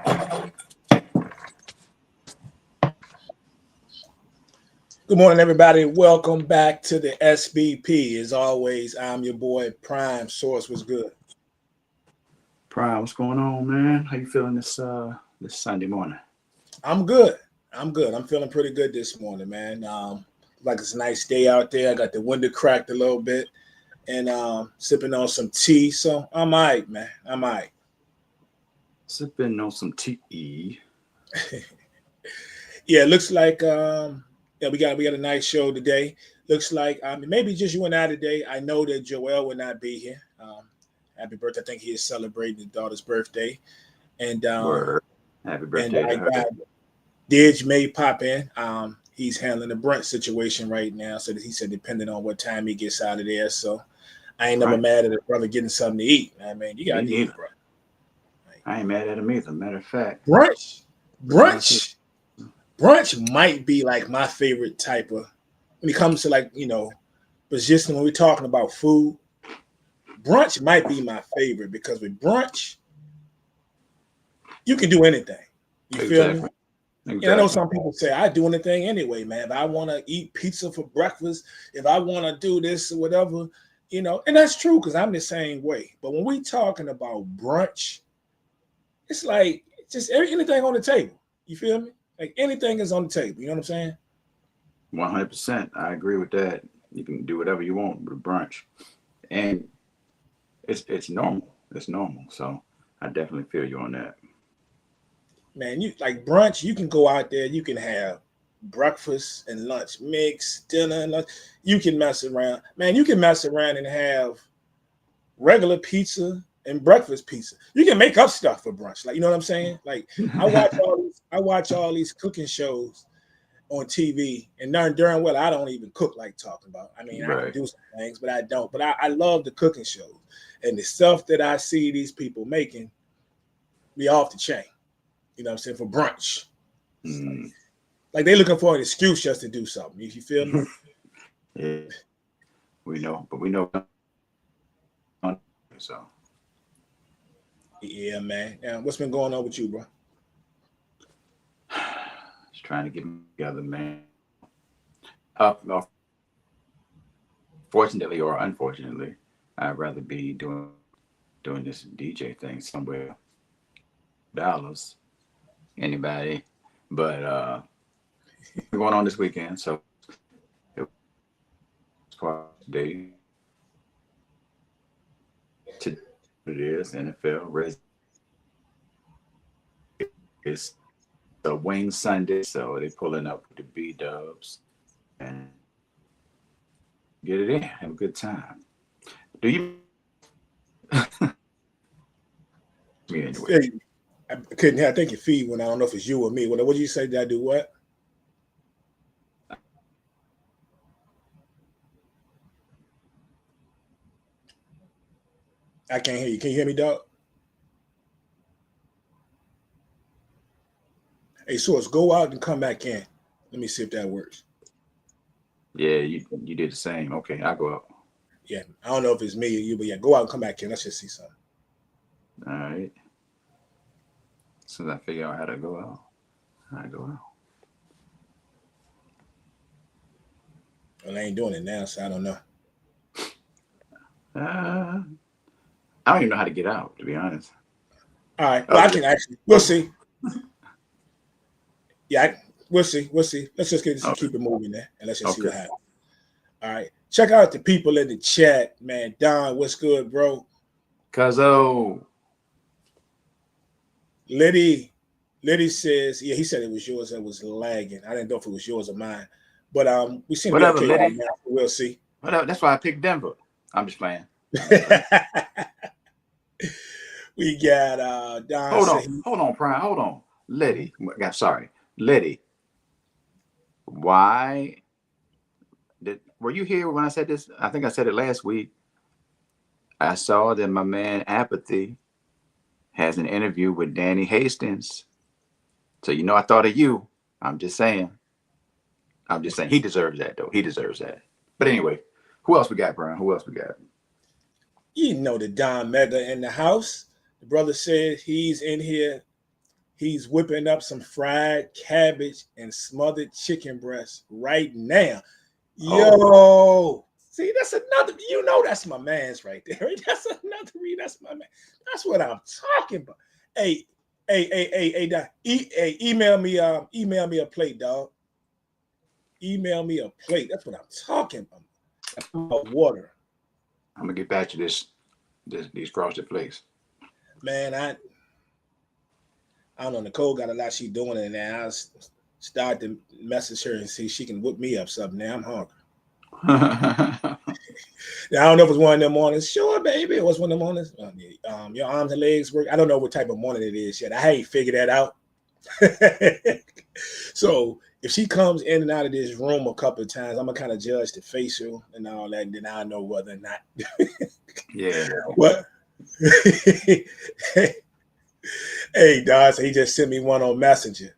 Good morning, everybody. Welcome back to the SBP. As always, I'm your boy Prime Source. Was good. Prime, what's going on, man? How you feeling this Sunday morning? I'm good. I'm feeling pretty good this morning, man. Like it's a nice day out there. I got the window cracked a little bit, and sipping on some tea. So I'm all right, man. I'm all right. Sipping on some tea. Yeah, it looks like we got a nice show today. Looks like maybe just you and I today. I know that Joel will not be here. Happy birthday! I think he is celebrating his daughter's birthday, and Word. Happy and birthday I to her. got Didge may pop in. He's handling the Brent situation right now, so that he said depending on what time he gets out of there. So I ain't never mad at a brother getting something to eat. I mean, you got to eat, bro. I ain't mad at him either. Matter of fact, brunch might be like my favorite type of when it comes to but just when we're talking about food. Brunch might be my favorite because with brunch, you can do anything. You feel me? Exactly. I know some people say I do anything anyway, man. If I want to eat pizza for breakfast, if I want to do this or whatever, and that's true because I'm the same way. But when we talking about brunch, it's like just anything on the table. You feel me? Like anything is on the table. You know what I'm saying? 100%. I agree with that. You can do whatever you want with brunch, and it's normal. It's normal. So I definitely feel you on that. Man, you like brunch, you can go out there, you can have breakfast and lunch mix, dinner and lunch. You can mess around. Man, you can mess around and have regular pizza and breakfast pizza. You can make up stuff for brunch. Like, you know what I'm saying? Like I watch all these cooking shows on TV, and during well, I don't even cook like talking about. I mean, I can do some things, but I don't. But I love the cooking shows. And the stuff that I see these people making be off the chain. You know what I'm saying? For brunch. Like they're looking for an excuse just to do something. You feel me? Yeah. We know. So. Yeah, man. What's been going on with you, bro? Just trying to get together, man. Fortunately or unfortunately, I'd rather be doing this DJ thing somewhere. Dallas. Anybody, but going on this weekend, so it was day. Today it is NFL. It's a Wing Sunday, so they're pulling up with the B-dubs and get it in, have a good time. Do you? Me anyway. I couldn't hear. I think your feed went. I don't know if it's you or me. What did you say? Did I do what? I can't hear you. Can you hear me, dog? Hey, Source, go out and come back in. Let me see if that works. Yeah, you did the same. Okay, I'll go out. Yeah, I don't know if it's me or you, but yeah, go out and come back in. Let's just see something. All right. As soon as I figure out how to go out, I go out. Well, I ain't doing it now, so I don't know. I don't even know how to get out, to be honest. All right. Well, I can actually. We'll see. Yeah, we'll see. Let's just keep it moving there, and let's just see what happens. All right. Check out the people in the chat, man. Don, what's good, bro? Cuzzo. Liddy says, yeah, he said it was yours that was lagging. I didn't know if it was yours or mine, but we seem to be okay right now. We'll see. Whatever. That's why I picked Denver. I'm just playing. We got Don. Hold on, Prime. Hold on, Liddy. Sorry, Liddy. Why were you here when I said this? I think I said it last week. I saw that my man Apathy has an interview with Danny Hastings. So I thought of you. I'm just saying he deserves that though. He deserves that. But anyway, who else we got, Brian? Who else we got? You know the Don Mega in the house. The brother said he's in here He's whipping up some fried cabbage and smothered chicken breast right now. Oh, Yo, see, that's another. That's my man's right there. That's another read. That's my man. That's what I'm talking about. Hey, Doc, email me a plate, dog. Email me a plate. That's what I'm talking about. Water. I'm gonna get back to these frosted flakes. Man, I don't know. Nicole got a lot she doing in there. I start to message her and see if she can whip me up something. Now I'm hungry. Now, I don't know if it's one of them mornings. Sure, baby. It was one of them mornings. Your arms and legs work. I don't know what type of morning it is yet. I ain't figured that out. So if she comes in and out of this room a couple of times, I'm gonna kind of judge the facial and all that, and then I'll know whether or not. Yeah. What? Hey, dog. So he just sent me one on Messenger.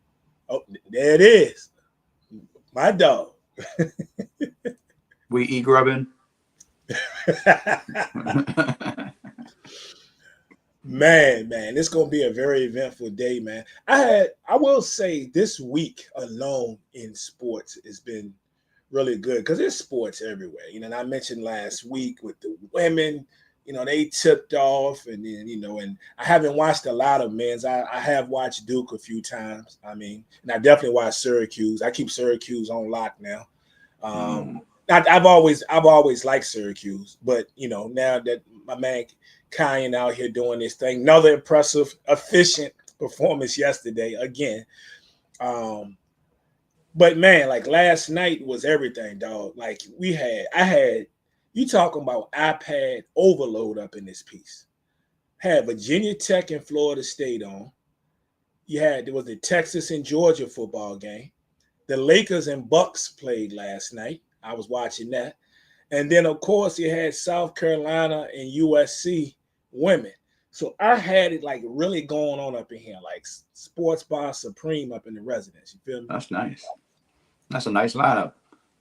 Oh, there it is. My dog. We eat grubbing. Man, it's gonna be a very eventful day, man. I will say this week alone in sports has been really good because there's sports everywhere. And I mentioned last week with the women, they tipped off, and then and I haven't watched a lot of men's. I have watched Duke a few times. I mean, and I definitely watched Syracuse. I keep Syracuse on lock now. I've always liked Syracuse, but now that my man Kyan out here doing this thing, another impressive, efficient performance yesterday again. But man, like last night was everything, dog. Like I had you talking about iPad overload up in this piece. Had Virginia Tech and Florida State on. There was the Texas and Georgia football game. The Lakers and Bucks played last night. I was watching that. And then, of course, you had South Carolina and USC women. So I had it like really going on up in here, like sports bar supreme up in the residence. You feel me? That's nice. That's a nice lineup.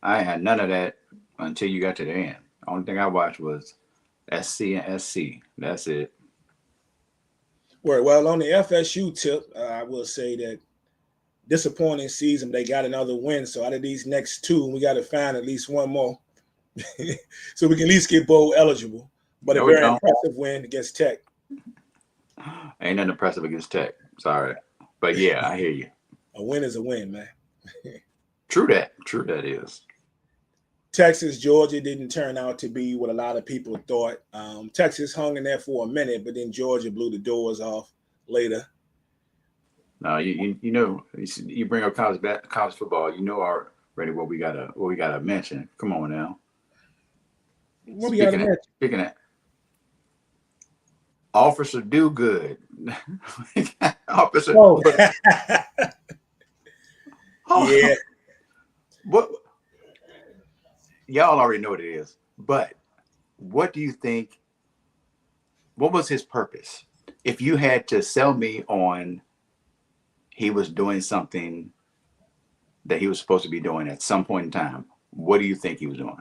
I had none of that until you got to the end. The only thing I watched was SC and SC. That's it. Well, on the FSU tip, I will say that disappointing season. They got another win. So out of these next two, we got to find at least one more. So we can at least get bowl eligible. But a very impressive win against Tech. Ain't nothing impressive against Tech. Sorry. But yeah, I hear you. A win is a win, man. True that is. Texas, Georgia didn't turn out to be what a lot of people thought. Texas hung in there for a minute, but then Georgia blew the doors off later. No, you bring up college football, already what we gotta mention. Come on now. What we gotta mention? Speaking of Officer Do Good. Officer. Oh. Yeah. What? Y'all already know what it is. But what do you think? What was his purpose? If you had to sell me on he was doing something that he was supposed to be doing at some point in time, what do you think he was doing?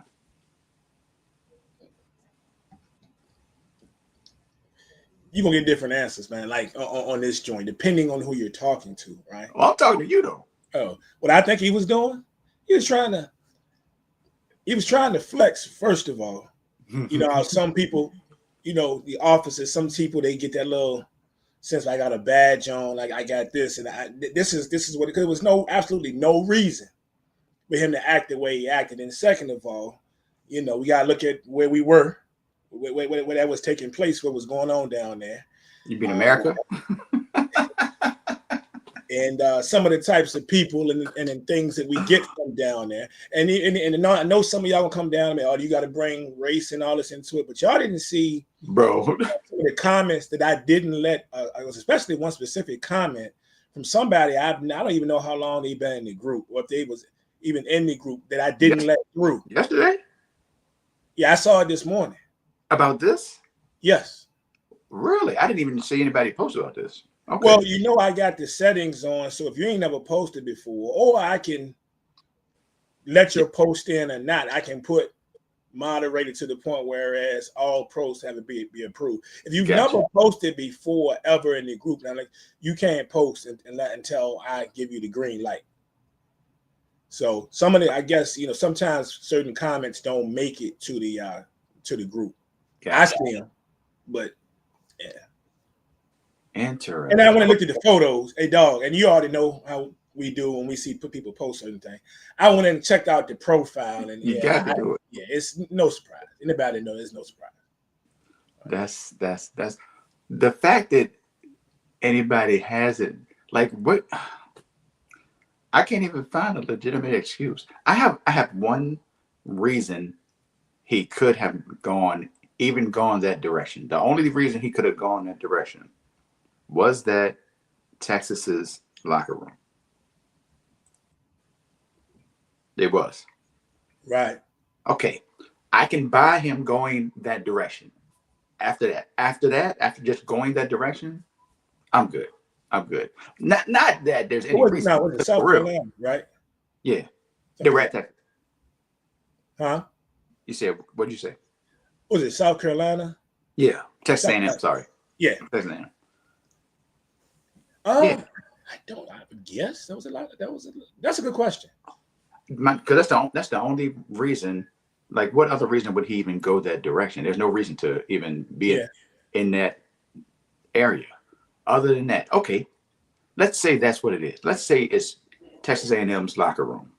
You're going to get different answers, man, like on this joint, depending on who you're talking to, right? Well, I'm talking to you, though. Oh, what I think he was doing, he was trying to flex, first of all. How some people, the officers, some people, they get that little sense I got a badge on, like I got this, and this is what, because there was absolutely no reason for him to act the way he acted. And second of all, we got to look at where we were, where that was taking place, what was going on down there. You mean America? And some of the types of people and things that we get from down there. And I know some of y'all will come down and you got to bring race and all this into it, but y'all didn't see, bro, some of the comments that I didn't let. It was especially one specific comment from somebody I don't even know how long they've been in the group, or if they was even in the group, that I didn't let through. Yesterday? Yeah, I saw it this morning. About this? Yes. Really? I didn't even see anybody post about this. Okay. Well, I got the settings on, so if you ain't never posted before, or I can let your post in or not, I can put moderated to the point whereas all posts have to be approved. If you've Gotcha. never posted before ever in the group, now like you can't post until I give you the green light. So some of the, I guess, sometimes certain comments don't make it to the group. Gotcha. I see them, but yeah. Interesting. And I went and looked at the photos. Hey, dog, and you already know how we do when we see people post certain things. I went and checked out the profile, and you got to do it. Yeah, it's no surprise. Anybody know there's no surprise. That's the fact that anybody has it. Like what? I can't even find a legitimate excuse. I have one reason he could have gone that direction. The only reason he could have gone that direction was that Texas's locker room. It was. Right. Okay. I can buy him going that direction. After just going that direction, I'm good. Not that there's any reason. Now, was it South Carolina, right? Yeah. They were at Texas. Huh? You said, what did you say? Was it South Carolina? Yeah. Texas A&M, sorry. Yeah. Texas A&M. I would guess that was a lot. That's a good question. Because that's the only reason. Like, what other reason would he even go that direction? There's no reason to even be in that area. Other than that, okay, let's say that's what it is. Let's say it's Texas A&M's locker room.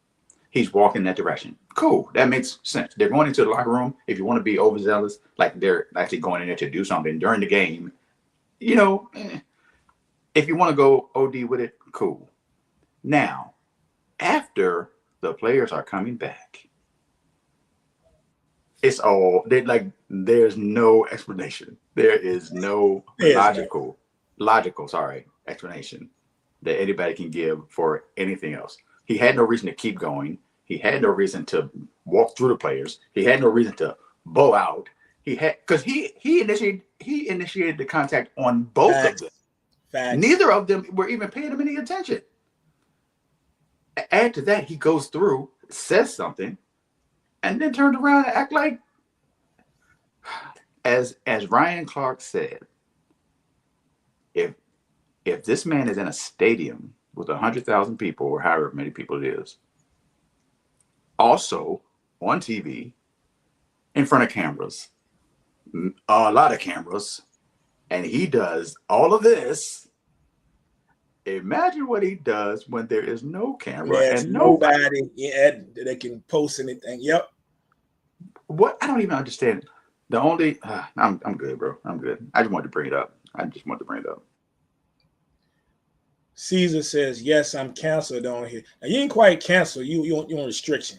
He's walking that direction. Cool, that makes sense. They're going into the locker room. If you want to be overzealous, like they're actually going in there to do something during the game, if you want to go OD with it, cool. Now, after the players are coming back, it's all there's no explanation. There is no logical explanation that anybody can give for anything else. He had no reason to keep going. He had no reason to walk through the players. He had no reason to bow out. Because he initiated the contact on both of them. Facts. Neither of them were even paying him any attention. Add to that, he goes through, says something, and then turned around and act like, as Ryan Clark said, if this man is in a stadium with 100,000 people or however many people it is, also on TV, in front of cameras, a lot of cameras, and he does all of this, imagine what he does when there is no camera and nobody that can post anything. Yep. What? I don't even understand. The only I'm good, bro. I'm good. I just wanted to bring it up. Caesar says, yes, I'm canceled on here. Now, you ain't quite canceled. You on restriction.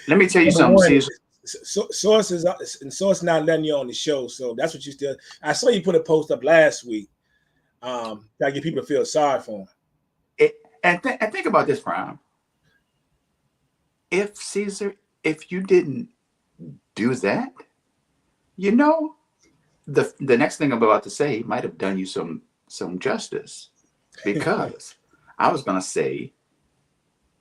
Let me tell you something, Caesar. Source not letting you on the show, so that's what you still. I saw you put a post up last week. Gotta get people to feel sorry for him. And think about this, Prime. If you didn't do that, the next thing I'm about to say might have done you some justice, because I was gonna say,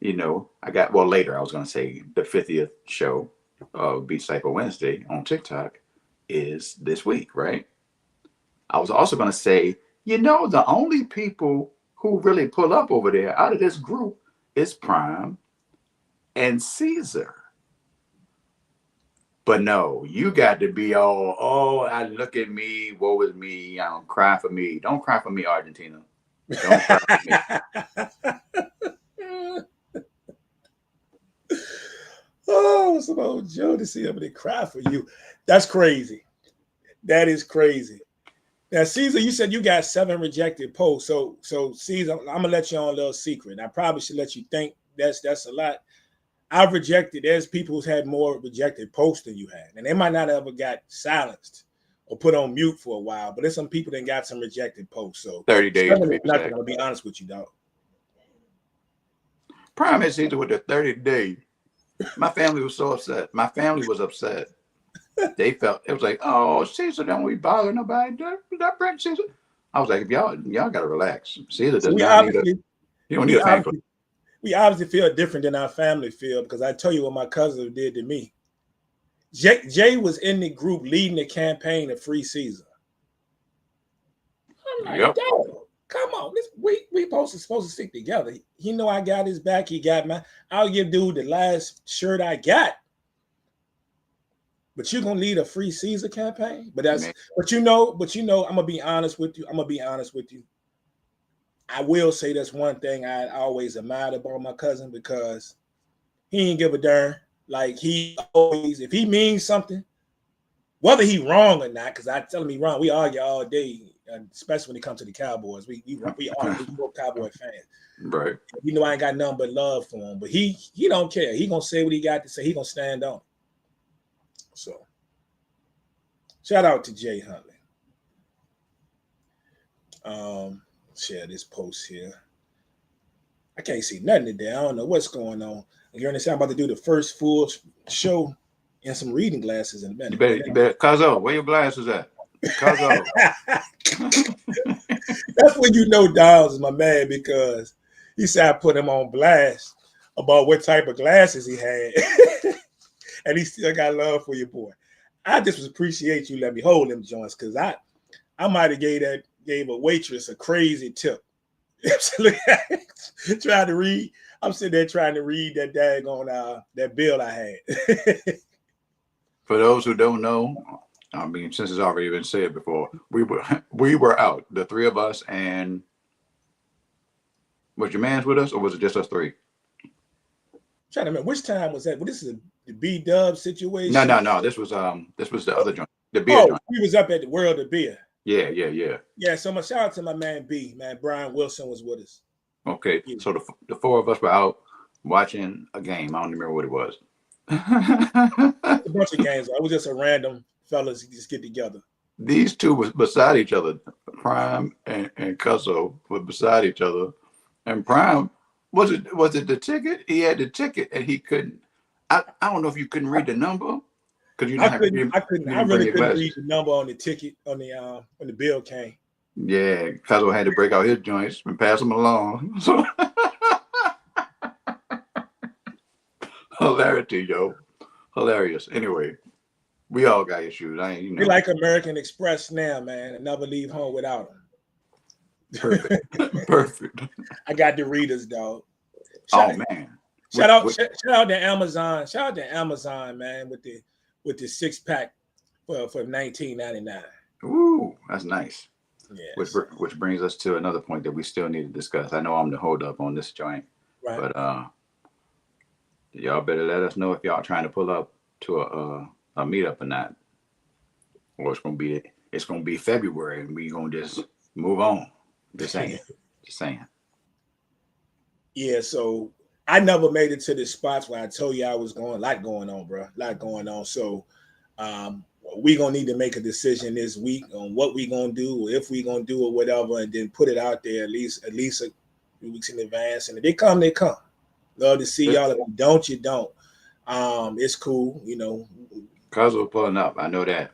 later I was gonna say the 50th show of Beach Cycle Wednesday on TikTok is this week, right? I was also gonna say, the only people who really pull up over there out of this group is Prime and Caesar. But no, you got to be I look at me, woe is me, I don't cry for me. Don't cry for me, Argentina. Don't cry for me. Oh, some old Joe to see somebody cry for you. That's crazy. That is crazy. Now, Caesar, you said you got 7 rejected posts. So Caesar, I'm gonna let you on a little secret. I probably should let you think that's a lot. I've rejected. There's people who's had more rejected posts than you had, and they might not ever got silenced or put on mute for a while. But there's some people that got some rejected posts. So 30 days. I'm gonna be honest with you, dog. Prime is Caesar with the 30 days. My family was so upset. My family was upset. They felt it was like, oh, Caesar don't we bother nobody. That Brent Caesar. I was like, if y'all gotta relax. Caesar does not need you don't need a fan club. we obviously feel different than our family feel because I tell you what my cousin did to me. Jay was in the group leading the campaign of free Caesar. I'm like, dog, come on, we supposed to stick together. He know I got his back. He got my. I'll give dude the last shirt I got. But you're gonna lead a free Caesar campaign. But you know, I'm gonna be honest with you. I will say that's one thing I always admired about my cousin because he ain't give a darn. Like he always, if he means something, whether he wrong or not, because I tell him he wrong, we argue all day, especially when it comes to the Cowboys. We argue, we both Cowboy fans. Right. You know I ain't got nothing but love for him, but he don't care. He gonna say what he got to say. He gonna stand on. So, shout out to Jay Huntley. Share this post here. I can't see nothing today. I don't know what's going on. You understand? I'm about to do the first full show in some reading glasses in a minute. You better, Cuzzo, where your glasses at? Cuzzo. That's when you know Downs is my man because he said I put him on blast about what type of glasses he had. And he still got love for your boy. I just appreciate you let me hold them joints because I might have gave a waitress a crazy tip. Trying to read. I'm sitting there trying to read that daggone that bill I had. For those who don't know, I mean, since it's already been said before, we were out, the three of us, and was your man's with us, or was it just us three? I'm trying to remember which time was that. Well, this is the B-Dub situation. No. This was the other joint, the beer joint. We was up at the World of Beer. Yeah. Yeah, so my shout out to my man B, man. Brian Wilson was with us. Okay, so the four of us were out watching a game. I don't remember what it was. A bunch of games. I was just a random fellas just get together. These two was beside each other. Prime and Cuzzo were beside each other. And Prime, was it the ticket? He had the ticket and he couldn't. I don't know if you couldn't read the number. Because you know I really couldn't read the number on the ticket on the when the bill came. Yeah, Cuzzo had to break out his joints and pass them along. So hilarity, yo. Hilarious. Anyway, we all got issues. We like American Express now, man, and never leave home without them. Perfect. I got the readers, dog. Man. Shout out to Amazon. Shout out to Amazon, man, with the 6-pack for $19.99. Ooh, that's nice. Yes. Which brings us to another point that we still need to discuss. I know I'm the hold up on this joint, right. But y'all better let us know if y'all trying to pull up to a meetup or not, or it's gonna be February and we gonna just move on. Just saying. Yeah, so I never made it to the spots where I told you I was going. Lot going on, bro. Lot going on. So we gonna need to make a decision this week on what we gonna do, if we gonna do it, whatever, and then put it out there at least a few weeks in advance. And if they come, they come. Love to see y'all. If you don't, you don't. It's cool, you know. Cause we're pulling up. I know that.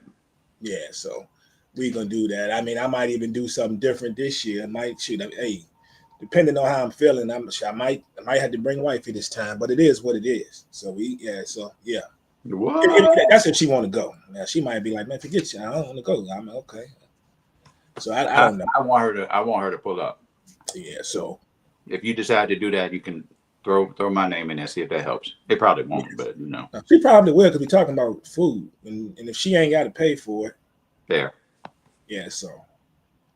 Yeah, so we gonna do that. I mean, I might even do something different this year. I might hey, depending on how I'm feeling, I might have to bring wifey this time, but it is what it is. So yeah. What? That's if she want to go. Now she might be like, man, forget you. I don't want to go. I'm okay. So I don't know. I want her to pull up. Yeah. So if you decide to do that, you can throw my name in there, see if that helps. It probably won't, but you know. She probably will because we're talking about food, and if she ain't got to pay for it, there. Yeah. So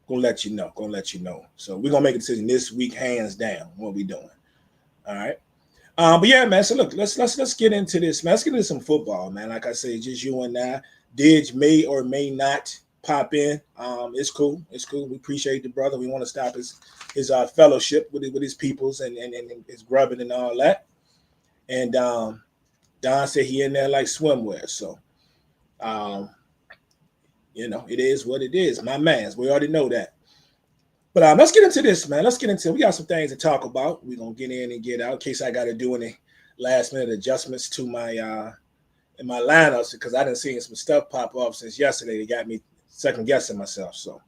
gonna let you know. So we're gonna make a decision this week, hands down, what we doing. All right. But yeah, man. So look, let's get into this, man. Let's get into some football, man. Like I say, just you and I. Didge may or may not pop in. It's cool. We appreciate the brother. We want to stop his fellowship with his peoples and his grubbing and all that. And Don said he in there like swimwear. So, you know, it is what it is. My man's. We already know that. But let's get into this, man. We got some things to talk about. We're going to get in and get out in case I got to do any last minute adjustments to my in my lineups because I done seen some stuff pop up since yesterday that got me second guessing myself. So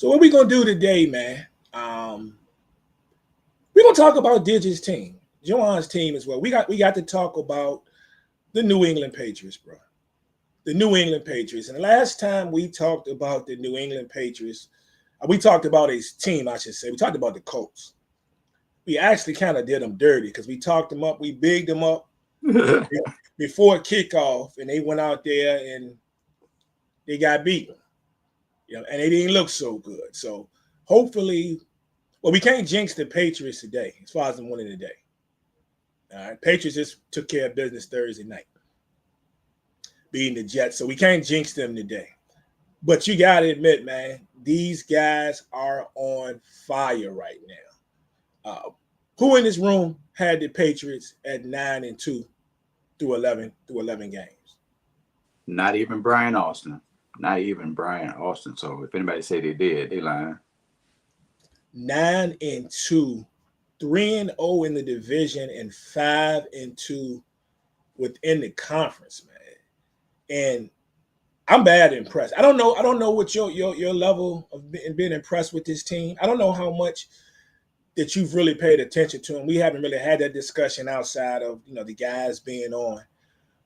what we going to do today, man, gonna talk about Digit's team, Joan's team as well. We got to talk about the New England Patriots, bro. The New England Patriots. And the last time we talked about the New England Patriots, we talked about his team, I should say. We talked about the Colts. We actually kind of did them dirty because we talked them up, we bigged them up before kickoff, and they went out there and they got beaten. And they didn't look so good. So hopefully, well, we can't jinx the Patriots today as far as them winning today. All right, Patriots just took care of business Thursday night, beating the Jets. So we can't jinx them today. But you got to admit, man, these guys are on fire right now. Who in this room had the Patriots at 9-2 through 11 games? Not even Brian Austin. Not even Brian Austin. So if anybody say they did, they lying. 9-2, 3-0 in the division, and 5-2 within the conference, man. And I'm bad impressed. I don't know what your level of being impressed with this team. I don't know how much that you've really paid attention to them. We haven't really had that discussion outside of the guys being on.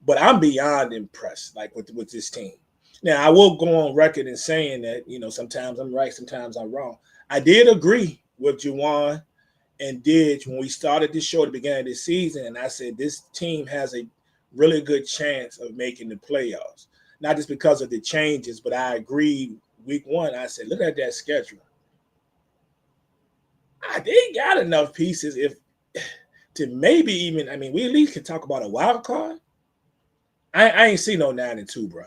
But I'm beyond impressed, like with this team. Now, I will go on record in saying that, sometimes I'm right, sometimes I'm wrong. I did agree with Juwan and Didge when we started this show at the beginning of this season, and I said this team has a really good chance of making the playoffs. Not just because of the changes, but I agreed week one. I said, look at that schedule. They got enough pieces to maybe even, we at least can talk about a wild card. I ain't see no 9-2, bro.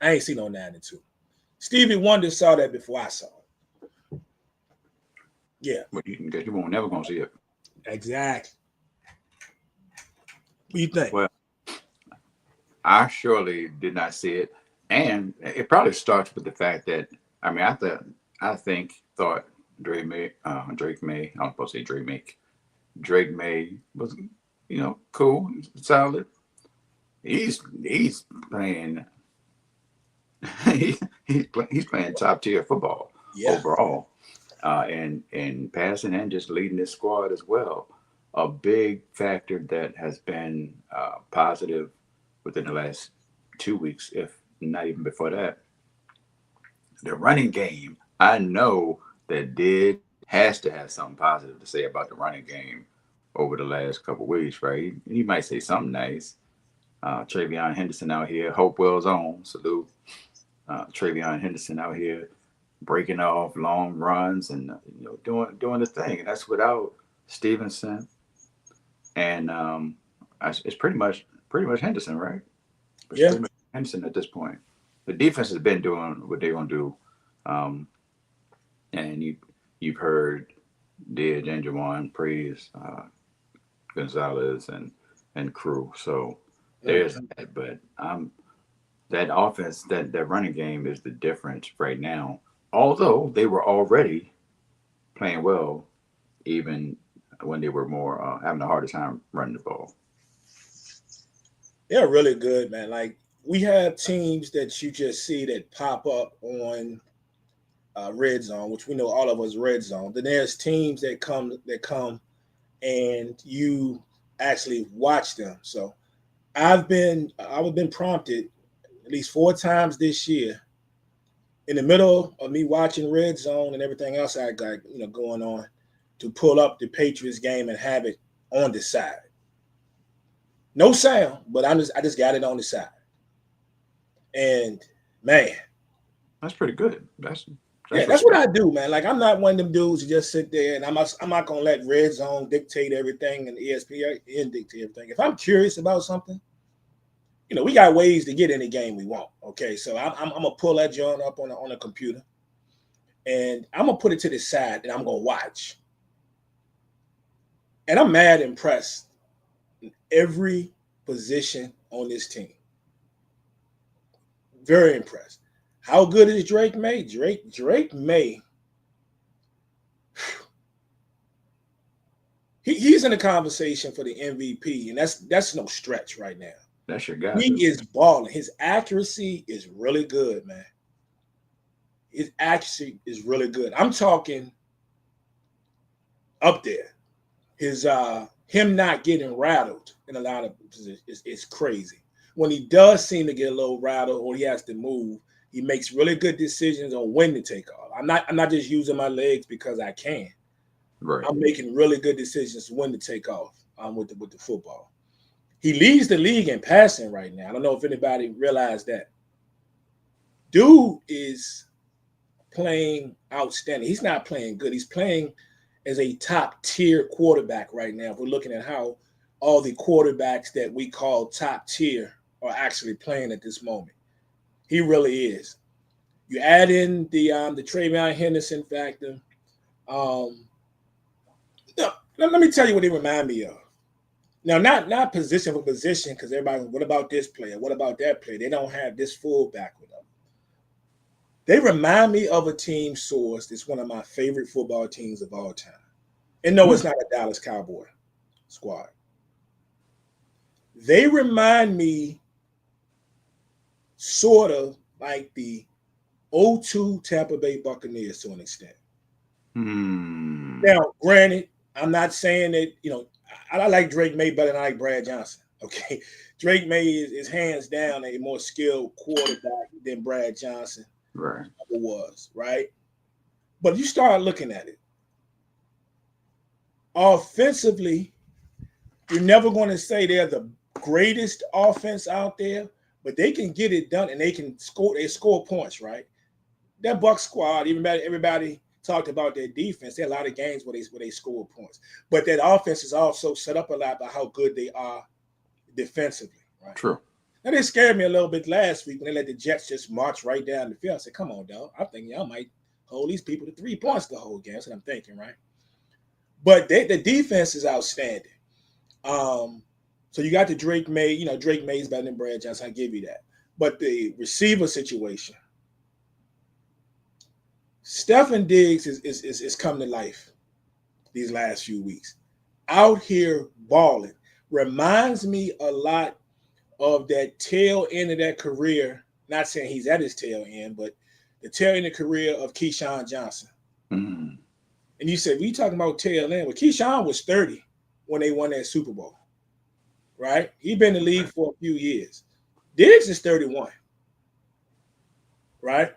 I ain't see no 9-2. Stevie Wonder saw that before I saw it. Yeah. But you won't never gonna see it. Exactly. What do you think? Well, I surely did not see it. And it probably starts with the fact that thought Drake May, I'm supposed to say Drake May was, cool, solid. He's playing he's playing top tier football overall. And passing and just leading this squad as well. A big factor that has been positive within the last 2 weeks, if not even before that. The running game, I know that Did has to have something positive to say about the running game over the last couple of weeks, right? He might say something nice. Travion Henderson out here, Hopewell's own, salute. Travion Henderson out here breaking off long runs and doing the thing. And that's without Stevenson, and it's pretty much Henderson, right? It's pretty much Henderson at this point. The defense has been doing what they're gonna do, and you've heard Didge and Jawan praise Gonzalez and crew. So there's that. But that offense, that running game is the difference right now. Although they were already playing well, even when they were more having a harder time running the ball. They're really good, man. Like, we have teams that you just see that pop up on red zone, which we know all of us red zone. Then there's teams that come and you actually watch them. So I've been prompted at least 4 times this year in the middle of me watching red zone and everything else I got going on to pull up the Patriots game and have it on the side. No sound, but I just got it on the side. And man, that's pretty good. That's what I do, man. Like, I'm not one of them dudes who just sit there and I'm not gonna let red zone dictate everything and ESPN dictate everything. If I'm curious about something, we got ways to get any game we want. Okay, so I'm gonna pull that joint up on a computer, and I'm gonna put it to the side, and I'm gonna watch. And I'm mad impressed in every position on this team. Very impressed. How good is Drake May? Drake May. He's in the conversation for the MVP, and that's no stretch right now. That's your guy. He is balling. His accuracy is really good, man. His accuracy is really good. I'm talking up there. his him not getting rattled in a lot of positions is crazy. When he does seem to get a little rattled or he has to move, he makes really good decisions on when to take off. I'm not just using my legs because I can. Right. I'm making really good decisions when to take off with the football. He leads the league in passing right now. I don't know if anybody realized that. Dude is playing outstanding. He's not playing good. He's playing as a top tier quarterback right now. If we're looking at how all the quarterbacks that we call top tier are actually playing at this moment. He really is. You add in the Travion Henderson factor. No, let me tell you what he remind me of. Now, not position for position, because everybody, what about this player? What about that player? They don't have this fullback with them. They remind me of a team source that's one of my favorite football teams of all time. And no, it's not a Dallas Cowboy squad. They remind me sort of like the 0-2 Tampa Bay Buccaneers to an extent. Now, granted, I'm not saying that, I like Drake May better than I like Brad Johnson. Okay. Drake May is hands down a more skilled quarterback than Brad Johnson was, right? But you start looking at it. Offensively, you're never going to say they're the greatest offense out there, but they can get it done and they can score. They score points, right? That Buck squad, everybody talked about their defense. There are a lot of games where they score points, but that offense is also set up a lot by how good they are defensively, right? True. Now they scared me a little bit last week when they let the Jets just march right down the field. I said, "Come on, dog! I'm thinking y'all might hold these people to 3 points the whole game." That's what I'm thinking, right? But the defense is outstanding. So you got the Drake May. Drake May is better than Brad Johnson. I give you that. But the receiver situation, Stephen Diggs is come to life these last few weeks. Out here balling. Reminds me a lot of that tail end of that career. Not saying he's at his tail end, but the tail end of the career of Keyshawn Johnson. Mm-hmm. And you said, we talking about tail end. Well, Keyshawn was 30 when they won that Super Bowl, right? He'd been in the league for a few years. Diggs is 31, right?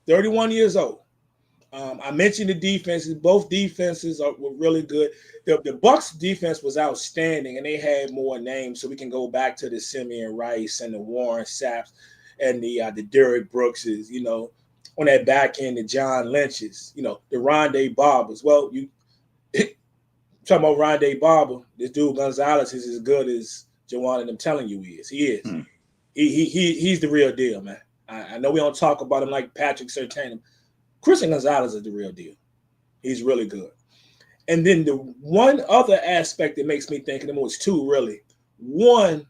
31 years old. I mentioned the defenses. Both defenses were really good. The Bucks defense was outstanding, and they had more names. So we can go back to the Simeon Rice and the Warren Sapps and the Derrick Brookses, on that back end, the John Lynch's, the Rondé Barbers. Well, you talking about Rondé Barber, this dude Gonzalez is as good as Jawan and I'm telling you he is. He is. He's the real deal, man. I know we don't talk about him like Patrick Surtain. Christian Gonzalez is the real deal. He's really good. And then the one other aspect that makes me think, and there was two really. One,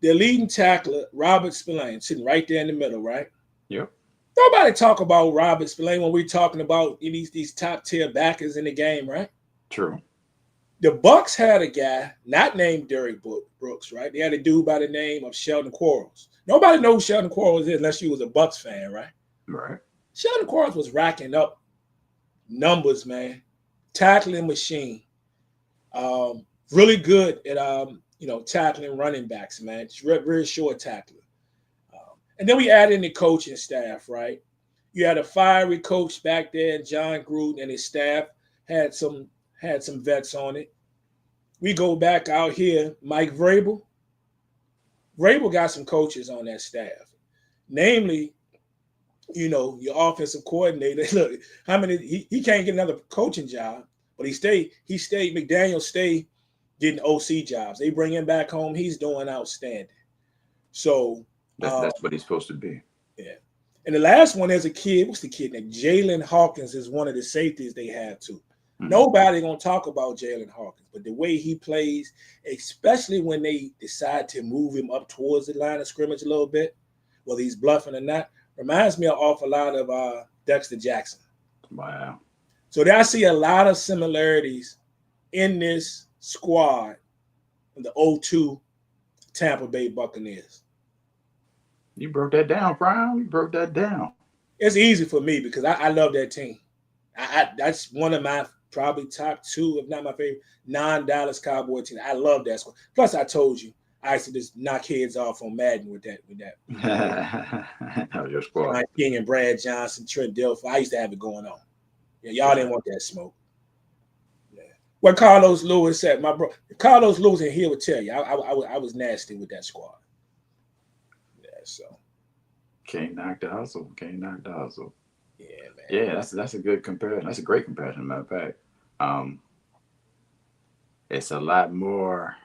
the leading tackler, Robert Spillane, sitting right there in the middle, right? Yep. Nobody talk about Robert Spillane when we're talking about these top tier backers in the game, right? True. The Bucks had a guy not named Derrick Brooks, right? They had a dude by the name of Sheldon Quarles. Nobody knows who Sheldon Quarles is unless you was a Bucks fan, right? Right. Sheldon Quarles was racking up numbers, man. Tackling machine. Really good at tackling running backs, man. It's very short tackler. And then we add in the coaching staff, right? You had a fiery coach back there, John Gruden, and his staff had some vets on it. We go back out here, Mike Vrabel. Vrabel got some coaches on that staff, namely, your offensive coordinator. Look, how many he can't get another coaching job, but he stayed. McDaniel stayed getting OC jobs. They bring him back home. He's doing outstanding. So that's what he's supposed to be. Yeah. And the last one is a kid. What's the kid name? Jalen Hawkins is one of the safeties they have too. Nobody gonna talk about Jalen Hawkins, but the way he plays, especially when they decide to move him up towards the line of scrimmage a little bit, whether he's bluffing or not, reminds me an awful lot of Dexter Jackson. Wow. So I see a lot of similarities in this squad in the 0-2 Tampa Bay Buccaneers. You broke that down, Brian. You broke that down. It's easy for me because I love that team. That's one of my probably top 2, if not my favorite, non-Dallas Cowboy team. I love that squad. Plus, I told you, I used to just knock heads off on Madden with that. That was your squad. John King and Brad Johnson, Trent Dilfer. I used to have it going on. Yeah, y'all didn't want that smoke. Yeah. What Carlos Lewis said, my bro, Carlos Lewis in here would tell you, I was nasty with that squad. Yeah, so. Can't knock the hustle. Can't knock the hustle. Yeah, man. Yeah, that's a good comparison. That's a great comparison, matter of fact. It's a lot more,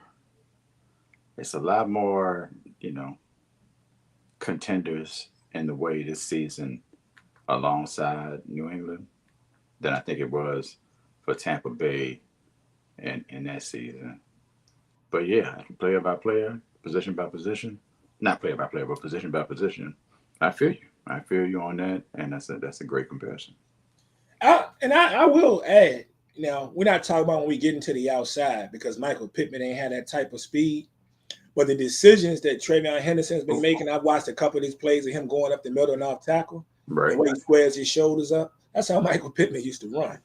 contenders in the way this season alongside New England than I think it was for Tampa Bay in that season. But yeah, player by player, position by position, not player by player, but position by position. I feel you. I feel you on that, and that's a great comparison. I will add. Now, we're not talking about when we get into the outside because Michael Pittman ain't had that type of speed. But the decisions that Travion Henderson has been making, I've watched a couple of these plays of him going up the middle and off tackle. Right. The way he squares his shoulders up. That's how Michael Pittman used to run.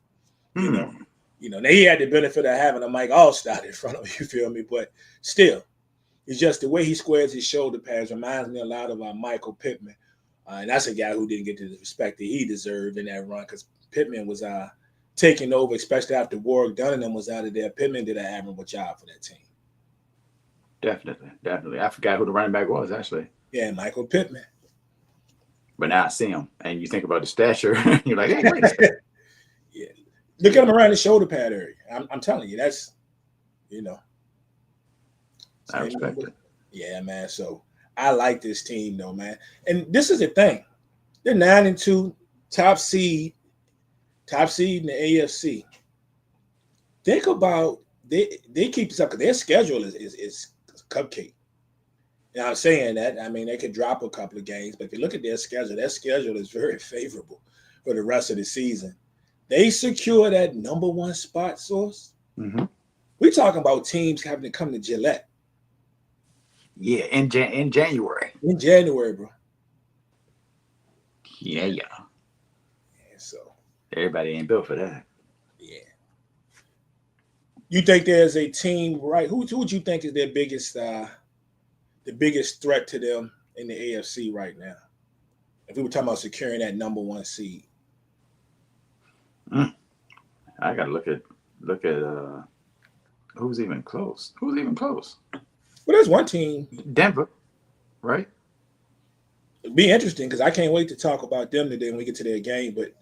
You know, now he had the benefit of having a Mike Allstott in front of him, you feel me? But still, it's just the way he squares his shoulder pads reminds me a lot of Michael Pittman. And that's a guy who didn't get the respect that he deserved in that run because Pittman was taking over, especially after Warwick Dunningham was out of there. Pittman did an admirable job for that team. Definitely. I forgot who the running back was, actually. Yeah, Michael Pittman. But now I see him, and you think about the stature, you're like, hey, wait a second. Yeah. Look at him around the shoulder pad area. I'm telling you, that's, I respect it. Yeah, man. So I like this team, though, man. And this is the thing. They're 9-2, top seed in the AFC. Think about they keep this up because their schedule is cupcake. Now I'm saying that. I mean, they could drop a couple of games, but if you look at their schedule is very favorable for the rest of the season. They secure that number 1 spot source. Mm-hmm. We're talking about teams having to come to Gillette. Yeah, in January. In January, bro. Yeah. So everybody ain't built for that. Yeah. You think there's a team, right? Who would you think is their biggest threat to them in the AFC right now? If we were talking about securing that number 1 seed. I gotta look at who's even close. Well, there's one team. Denver, right? It'd be interesting because I can't wait to talk about them today when we get to their game. But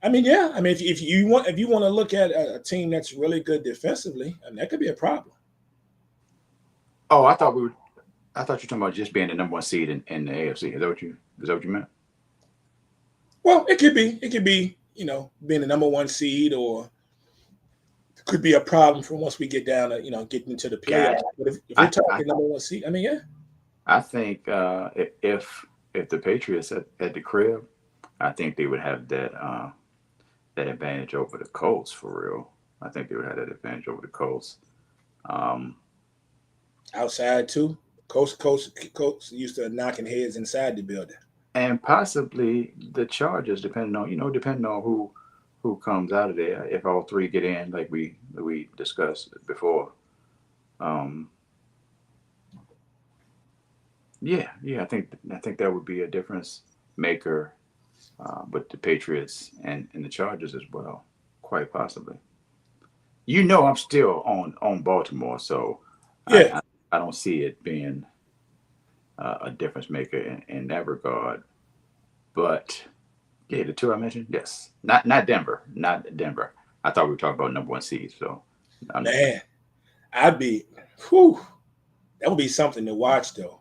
I mean, yeah, I mean, if you want to look at a team that's really good defensively, I mean, that could be a problem. Oh, I thought you were talking about just being the number 1 seed in the AFC. Is that what you meant? Well, it could be, being the number 1 seed, or it could be a problem for once we get down to, getting into the playoffs. But if we're talking number 1 seed, I mean, yeah. I think if the Patriots at the crib, I think they would have that advantage over the Colts for real. I think they would have that advantage over the Colts. Outside too. Colts used to knocking heads inside the building. And possibly the Chargers, depending on who comes out of there. If all 3 get in, like we discussed before. Yeah. I think that would be a difference maker with the Patriots and the Chargers as well, quite possibly. I'm still on Baltimore, so yeah. I don't see it being a difference maker in that regard. But yeah, the 2 I mentioned, yes, not Denver. I thought we were talking about number 1 seed. So that would be something to watch though.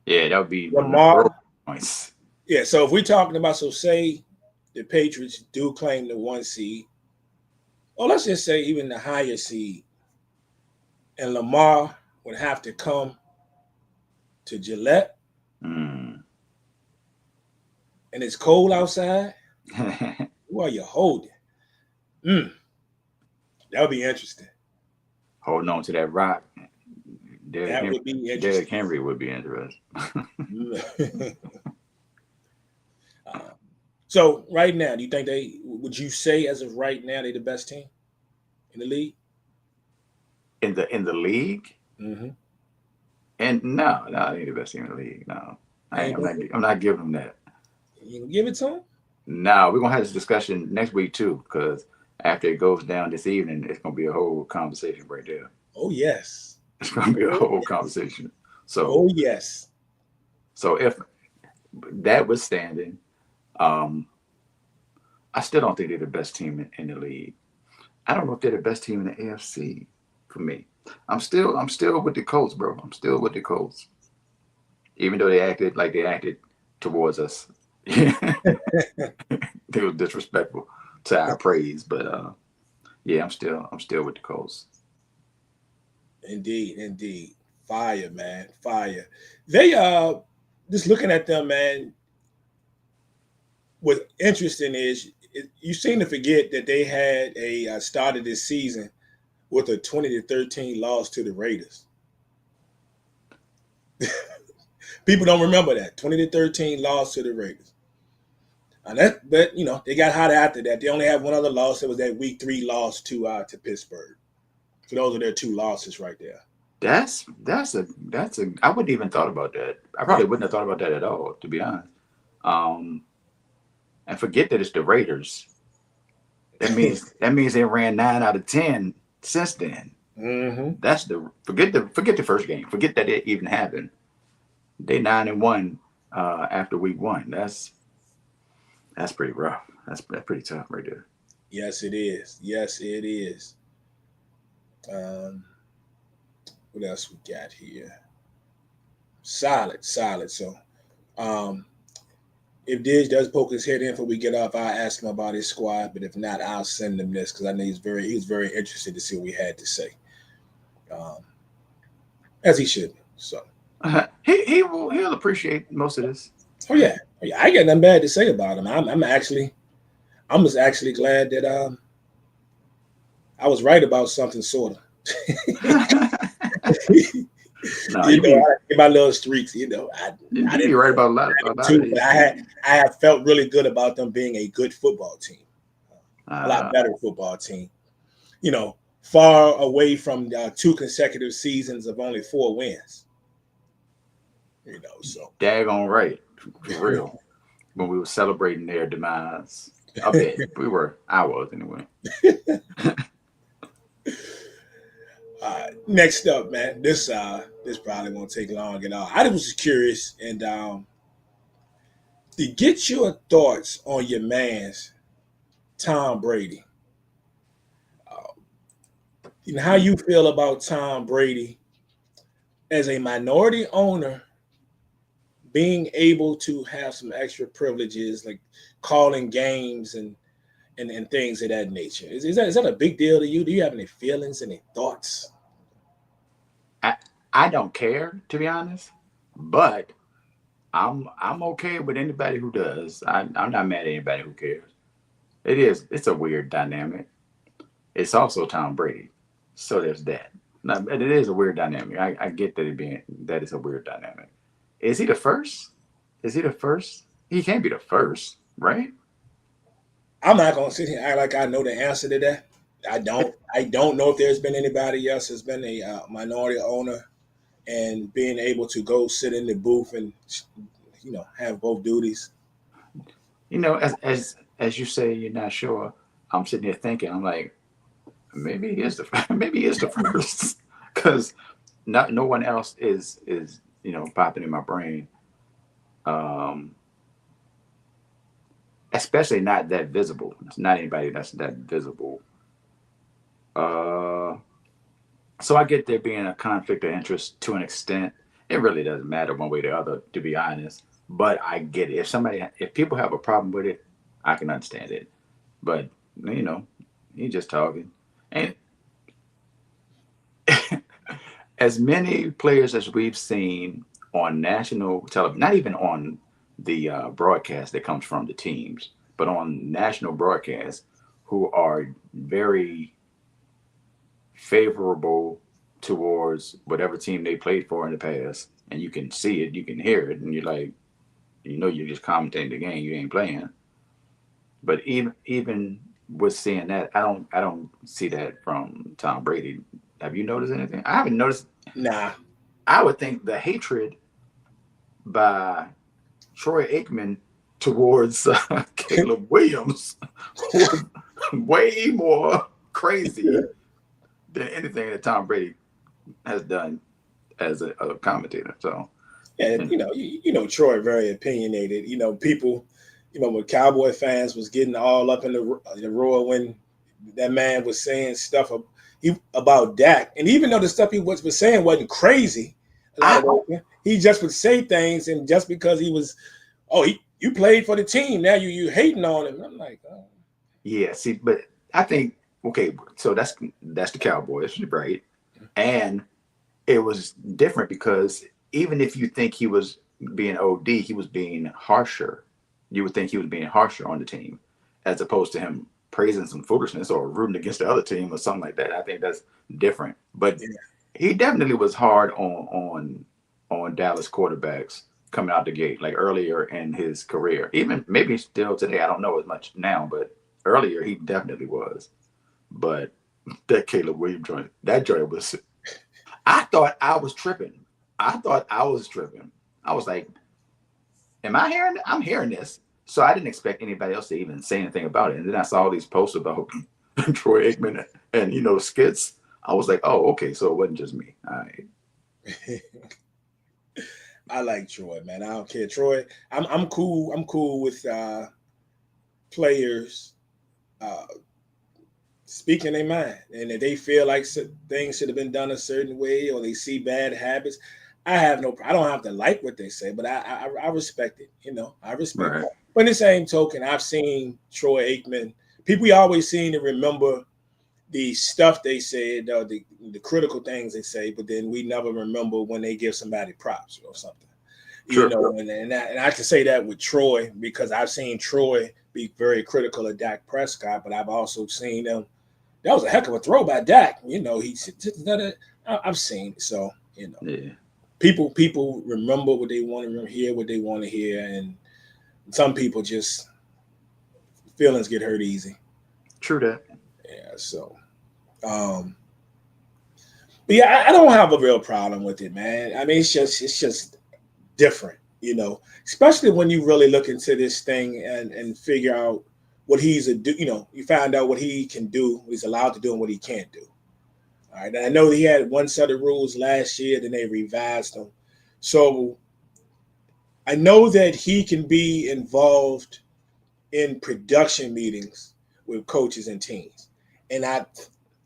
Yeah, that would be Lamar. Nice. Yeah, so if we're talking about, say the Patriots do claim the 1 seed, or let's just say even the higher seed, and Lamar would have to come to Gillette, and it's cold outside, who are you holding? That would be interesting. Holding on to that rock. That would be interesting. Derrick Henry would be interesting. So right now, do you think would you say as of right now, they're the best team? in the league? In the league. Mm-hmm. And no, they ain't the best team in the league. No, Ain't that I'm not giving them that. you can give it to them? No, we're gonna have this discussion next week too, because after it goes down this evening, it's gonna be a whole conversation right there. Oh yes. It's gonna be a Oh whole yes. conversation. So, Oh yes. if that was standing, um, I still don't think they're the best team in the league. I don't know if they're the best team in the AFC for me. I'm still with the Colts, bro. I'm still with the Colts, even though they acted like they acted towards us. They were disrespectful to our praise, but yeah, I'm still with the Colts. Indeed, indeed. Fire, man. Fire. They just looking at them, man. What's interesting is you seem to forget that they had a started this season with a 20-13 loss to the Raiders. People don't remember that 20-13 loss to the Raiders. And but they got hot after that. They only had one other loss. It was that week 3 loss to Pittsburgh. So those are their 2 losses right there. That's a I wouldn't even thought about that. I probably wouldn't have thought about that at all, to be honest. Um, and forget that it's the Raiders. That means they ran 9 out of 10 since then. Mm-hmm. That's the forget the first game. Forget that it even happened. They 9-1 after week 1. That's pretty rough. That's pretty tough right there. Yes, it is. Yes, it is. Um, what else we got here? Solid, solid. So, um, if Diz does poke his head in before we get off, I'll ask him about his squad. But if not, I'll send him this because I know he's very interested to see what we had to say, um, as he should. So, He'll appreciate most of this. oh yeah, I got nothing bad to say about him. I'm just actually glad that I was right about something sort of. No, you be I my little streaks. I you be didn't right about a lot of too, but these things. I have felt really good about them being a good football team, a lot Uh, better football team. You know, far away from 2 consecutive seasons of only 4 wins. So Daggone right, for real. When we were celebrating their demise, I bet we were. I was anyway. next up, man, this probably won't take long at all. I was just curious and to get your thoughts on your man's Tom Brady. How you feel about Tom Brady as a minority owner being able to have some extra privileges like calling games and things of that nature. Is that a big deal to you? Do you have any feelings, any thoughts? I I don't care, to be honest, but I'm okay with anybody who does. I'm not mad at anybody who cares. It's a weird dynamic. It's also Tom Brady, so there's that. Now, it is a weird dynamic. I get that it's a weird dynamic. Is he the first? Is he the first? He can't be the first, right? I'm not gonna sit here and act like I know the answer to that. I don't. I don't know if there's been anybody else that's been a minority owner and being able to go sit in the booth and have both duties. As you say, you're not sure. I'm sitting here thinking. I'm like, maybe he is the maybe he is the first, because not no one else is popping in my brain. Um, Especially not that visible. It's not anybody that's that visible. Uh, so I get there being a conflict of interest to an extent. It really doesn't matter one way or the other, to be honest. But I get it. If people have a problem with it, I can understand it. But you know, he's just talking. And as many players as we've seen on national television, not even on the broadcast that comes from the teams, but on national broadcasts, who are very favorable towards whatever team they played for in the past, and you can see it, you can hear it, and you're like, you're just commentating the game, you ain't playing. But even with seeing that. I don't see that from Tom Brady. Have you noticed anything? I haven't noticed. Nah. I would think the hatred by Troy Aikman towards Caleb Williams was way more crazy than anything that Tom Brady has done as a commentator. So, And Troy very opinionated. People, when Cowboy fans was getting all up in the roar when that man was saying stuff about Dak, and even though the stuff he was saying wasn't crazy, a lot I, of it, he just would say things, and just because he was, you played for the team, now you hating on him. I'm like, oh. yeah, see, but I think okay, so that's the Cowboys, right? And it was different because even if you think he was being OD, he was being harsher. You would think he was being harsher on the team, as opposed to him praising some foolishness or rooting against the other team or something like that. I think that's different. But Yeah. he definitely was hard on Dallas quarterbacks coming out the gate, like earlier in his career. Even maybe still today, I don't know as much now, but earlier he definitely was. But that Caleb Williams joint, that joint was. I thought I was tripping. I was like, "Am I hearing? I'm hearing this." So I didn't expect anybody else to even say anything about it. And then I saw all these posts about Troy Aikman and skits. I was like, "Oh, okay." So it wasn't just me. All right. I like Troy, man. I don't care. Troy, I'm cool. I'm cool with players uh, speaking their mind, and if they feel like things should have been done a certain way, or they see bad habits, I have no. I don't have to like what they say, but I respect it. I respect it. Right. But in the same token, I've seen Troy Aikman. People always seem to remember the stuff they said, the critical things they say, but then we never remember when they give somebody props or something. Sure. And I can say that with Troy because I've seen Troy be very critical of Dak Prescott, but I've also seen him. That was a heck of a throw by Dak. I've seen it. So, Yeah. people remember what they want to hear, what they want to hear, and some people just feelings get hurt easy. True that. Yeah. So, um, but yeah, I don't have a real problem with it, man. I mean, it's just different, especially when you really look into this thing and figure out what you find out what he can do, what he's allowed to do, and what he can't do. All right. And I know he had one set of rules last year, then they revised them. So I know that he can be involved in production meetings with coaches and teams. And I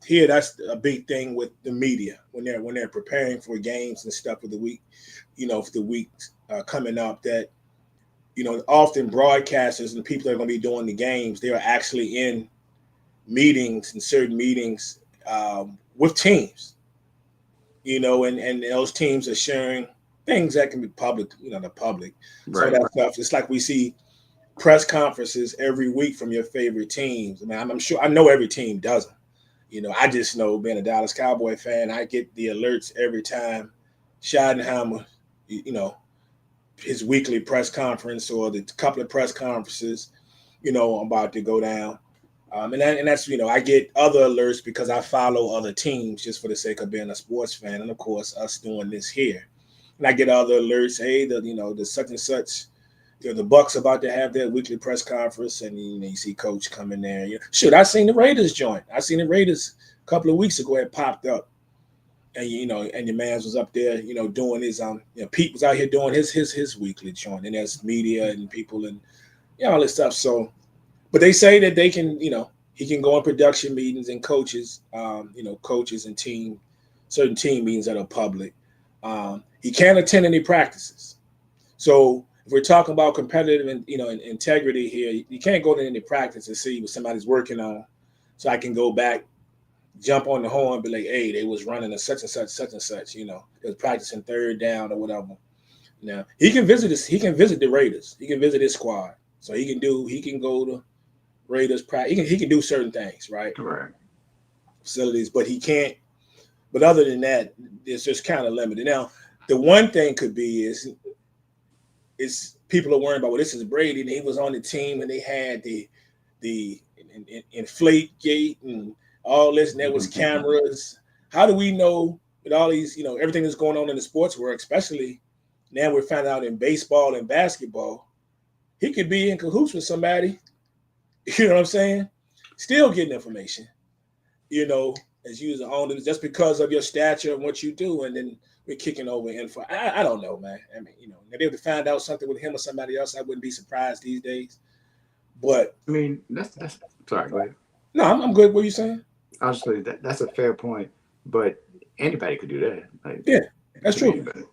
hear that's a big thing with the media when they're preparing for games and stuff for the week, for the week coming up that, often broadcasters and people that are going to be doing the games, they are actually in meetings and certain meetings with teams, and those teams are sharing things that can be public, the public. Some of Right. that stuff. It's like we see press conferences every week from your favorite teams. I mean, I'm sure I know every team doesn't. I just know being a Dallas Cowboy fan, I get the alerts every time Schottenheimer, his weekly press conference or the couple of press conferences, about to go down. And that's I get other alerts because I follow other teams just for the sake of being a sports fan, and of course us doing this here. And I get other alerts. Hey, the such and such, the Bucks about to have their weekly press conference, and you see Coach come in there. Shoot, I seen the Raiders joint. I seen the Raiders a couple of weeks ago. It popped up, and and your man's was up there, doing his Pete was out here doing his weekly joint, and there's media and people and all this stuff. So, but they say that they can, he can go in production meetings and coaches and certain team meetings that are public. He can't attend any practices. So if we're talking about competitive and integrity here, you can't go to any practice and see what somebody's working on. So I can go back, jump on the horn, and be like, hey, they was running a such and such, such and such. They was practicing third down or whatever. Now he can visit this. He can visit the Raiders. He can visit his squad. So he can go to Raiders practice. He can do certain things, right? Right. Facilities, but he can't. But other than that, it's just kind of limited. Now, the one thing could be is people are worrying about, well, this is Brady, and he was on the team, and they had the and inflate gate and all this, and there was cameras. How do we know with all these, everything that's going on in the sports world, especially now we're finding out in baseball and basketball, he could be in cahoots with somebody, you know what I'm saying? Still getting information, as you as an owner, just because of your stature and what you do, and then we're kicking over info. I don't know, man. I mean, if they were to find out something with him or somebody else, I wouldn't be surprised these days. But I mean, that's sorry, go ahead. No, I'm good. What are you saying? Obviously, that's a fair point, but anybody could do that. Like, yeah, that's true. Anybody.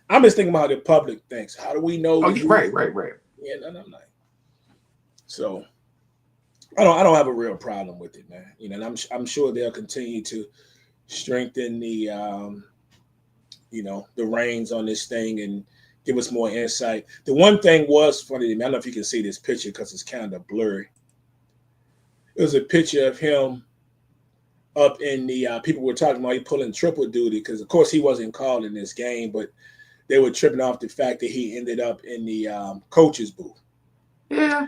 I'm just thinking about the public things. How do we know? Oh, right. Yeah, no, I'm not. So I don't have a real problem with it, man. And I'm sure they'll continue to strengthen the the reins on this thing and give us more insight. The one thing was funny to me. I don't know if you can see this picture because it's kind of blurry. It was a picture of him up in the people were talking about he pulling triple duty because, of course, he wasn't called in this game, but they were tripping off the fact that he ended up in the coach's booth. Yeah.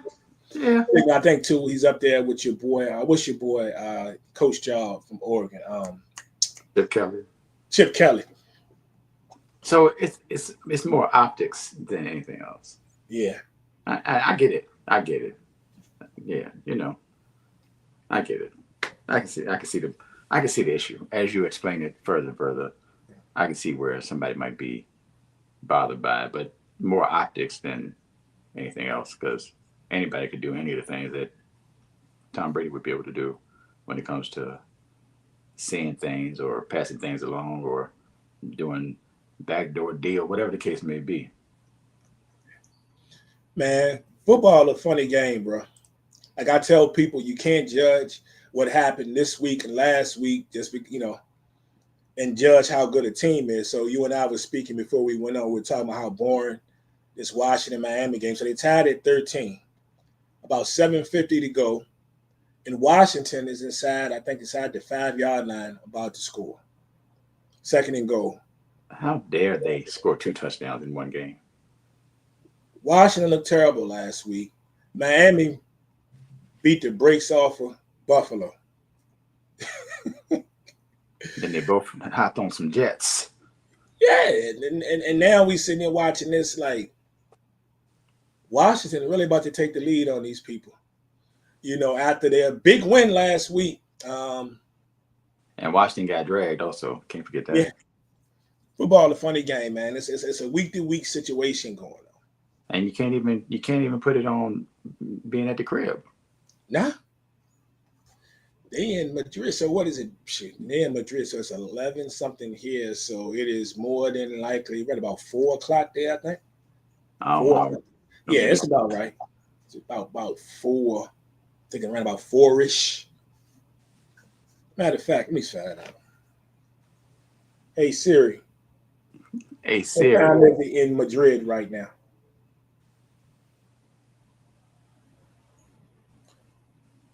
I think too. He's up there with your boy. What's your boy, Coach Job from Oregon? Chip Kelly. So it's more optics than anything else. Yeah, I get it. Yeah, I get it. I can see the issue as you explain it further. I can see where somebody might be bothered by it, but more optics than anything else because anybody could do any of the things that Tom Brady would be able to do when it comes to seeing things or passing things along or doing backdoor deal, whatever the case may be. Man, football a funny game, bro. Like I tell people, you can't judge what happened this week and last week just and judge how good a team is. So you and I were speaking before we went on. We were talking about how boring this Washington-Miami game. So they tied at 13. About 7:50 to go. And Washington is inside the 5-yard line, about to score. Second and goal. How dare they score 2 touchdowns in one game? Washington looked terrible last week. Miami beat the brakes off of Buffalo. Then they both hopped on some jets. Yeah, and now we sitting here watching this like Washington really about to take the lead on these people. After their big win last week. And Washington got dragged also. Can't forget that. Yeah. Football a funny game, man. It's a week-to-week situation going on. And you can't even put it on being at the crib. Nah. They in Madrid. So what is it? They're in Madrid. So it's 11 something here. So it is more than likely right about 4 o'clock there, I think. Yeah, it's about right. It's about 4. I think around about 4-ish. Matter of fact, let me find out. Hey Siri. What time is it in Madrid right now?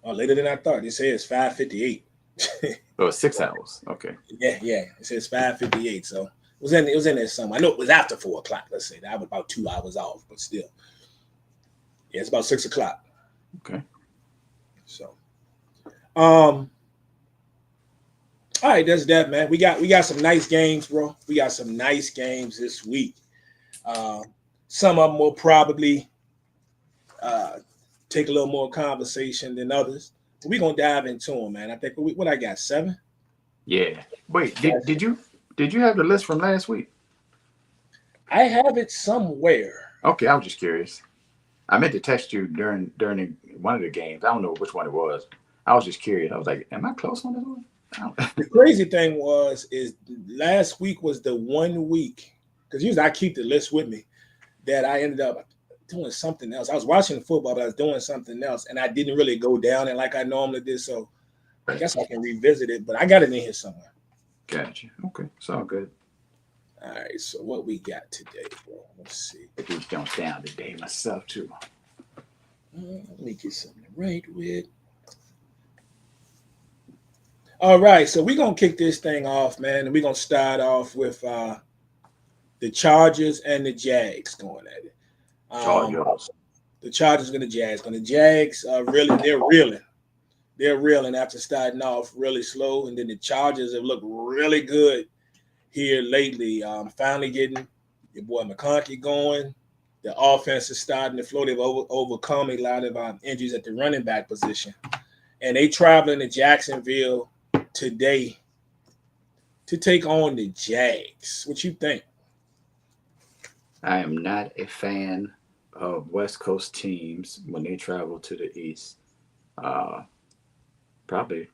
Oh, later than I thought. It says 5:58. Oh, it's 6 hours. Okay. Yeah. It says 5:58. So it was in there somewhere. I know it was after 4 o'clock. Let's say that I was about 2 hours off, but still. Yeah, it's about 6 o'clock. Okay. So, all right, that's that, man. We got some nice games, bro. We got some nice games this week. Some of them will probably take a little more conversation than others. But we're gonna dive into them, man. I think what I got 7. Yeah. Wait, did you have the list from last week? I have it somewhere. Okay, I was just curious. I meant to text you during one of the games. I don't know which one it was. I was just curious. I was like, am I close on this one? The crazy thing is last week was the 1 week, because usually I keep the list with me, that I ended up doing something else. I was watching football, but I was doing something else, and I didn't really go down it like I normally did. So I guess I can revisit it, but I got it in here somewhere. Gotcha. Okay, it's all good. All right, so what we got today, bro? Let's see. I do jump down today myself too. Let me get something to write with. All right, so we're going to kick this thing off, man, and we're going to start off with the Chargers and the Jags going at it. Chargers. The Chargers and the Jags. The Jags, they're reeling. They're reeling after starting off really slow, and then the Chargers have looked really good here lately. Finally getting your boy McConkey going. The offense is starting to flow. They've overcome a lot of injuries at the running back position, and they traveling to Jacksonville today to take on the Jags. What you think? I am not a fan of West Coast teams when they travel to the East. Uh, Probably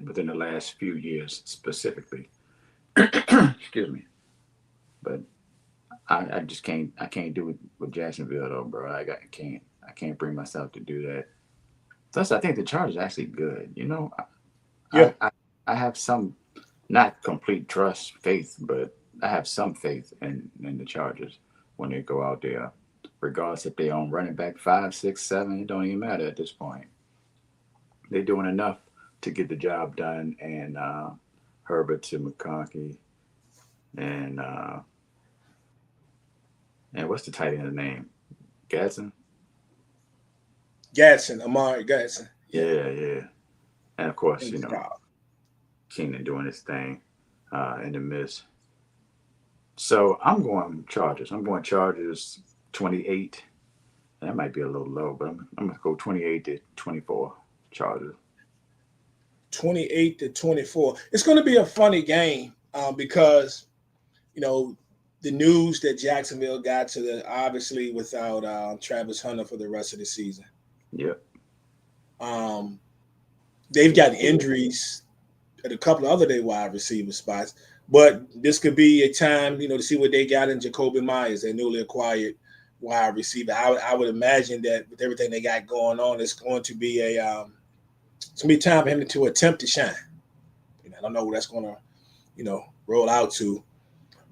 within the last few years specifically. Excuse me. But I just can't do it with Jacksonville though, bro. I can't bring myself to do that. Plus, I think the Chargers are actually good. You know, Yeah, I have some not complete trust, faith, but I have some faith in the Chargers when they go out there. Regardless if they own running back 5, 6, 7, it don't even matter at this point. They're doing enough to get the job done. And Herbert to McConkey and what's the tight end's name? Gadsden? Gadsden, Amari Gadsden. Yeah, Yeah, yeah. And of course, and Keenan doing his thing in the midst. So I'm going Chargers. I'm going Chargers 28. That might be a little low, but I'm going to go 28-24 Chargers. 28-24. It's going to be a funny game because the news that Jacksonville got to the obviously without Travis Hunter for the rest of the season. Yep. They've got injuries at a couple of other day wide receiver spots, but this could be a time to see what they got in Jacoby Myers, their newly acquired wide receiver. I would imagine that with everything they got going on, it's going to be it's gonna be time for him to attempt to shine. I don't know what that's gonna roll out to.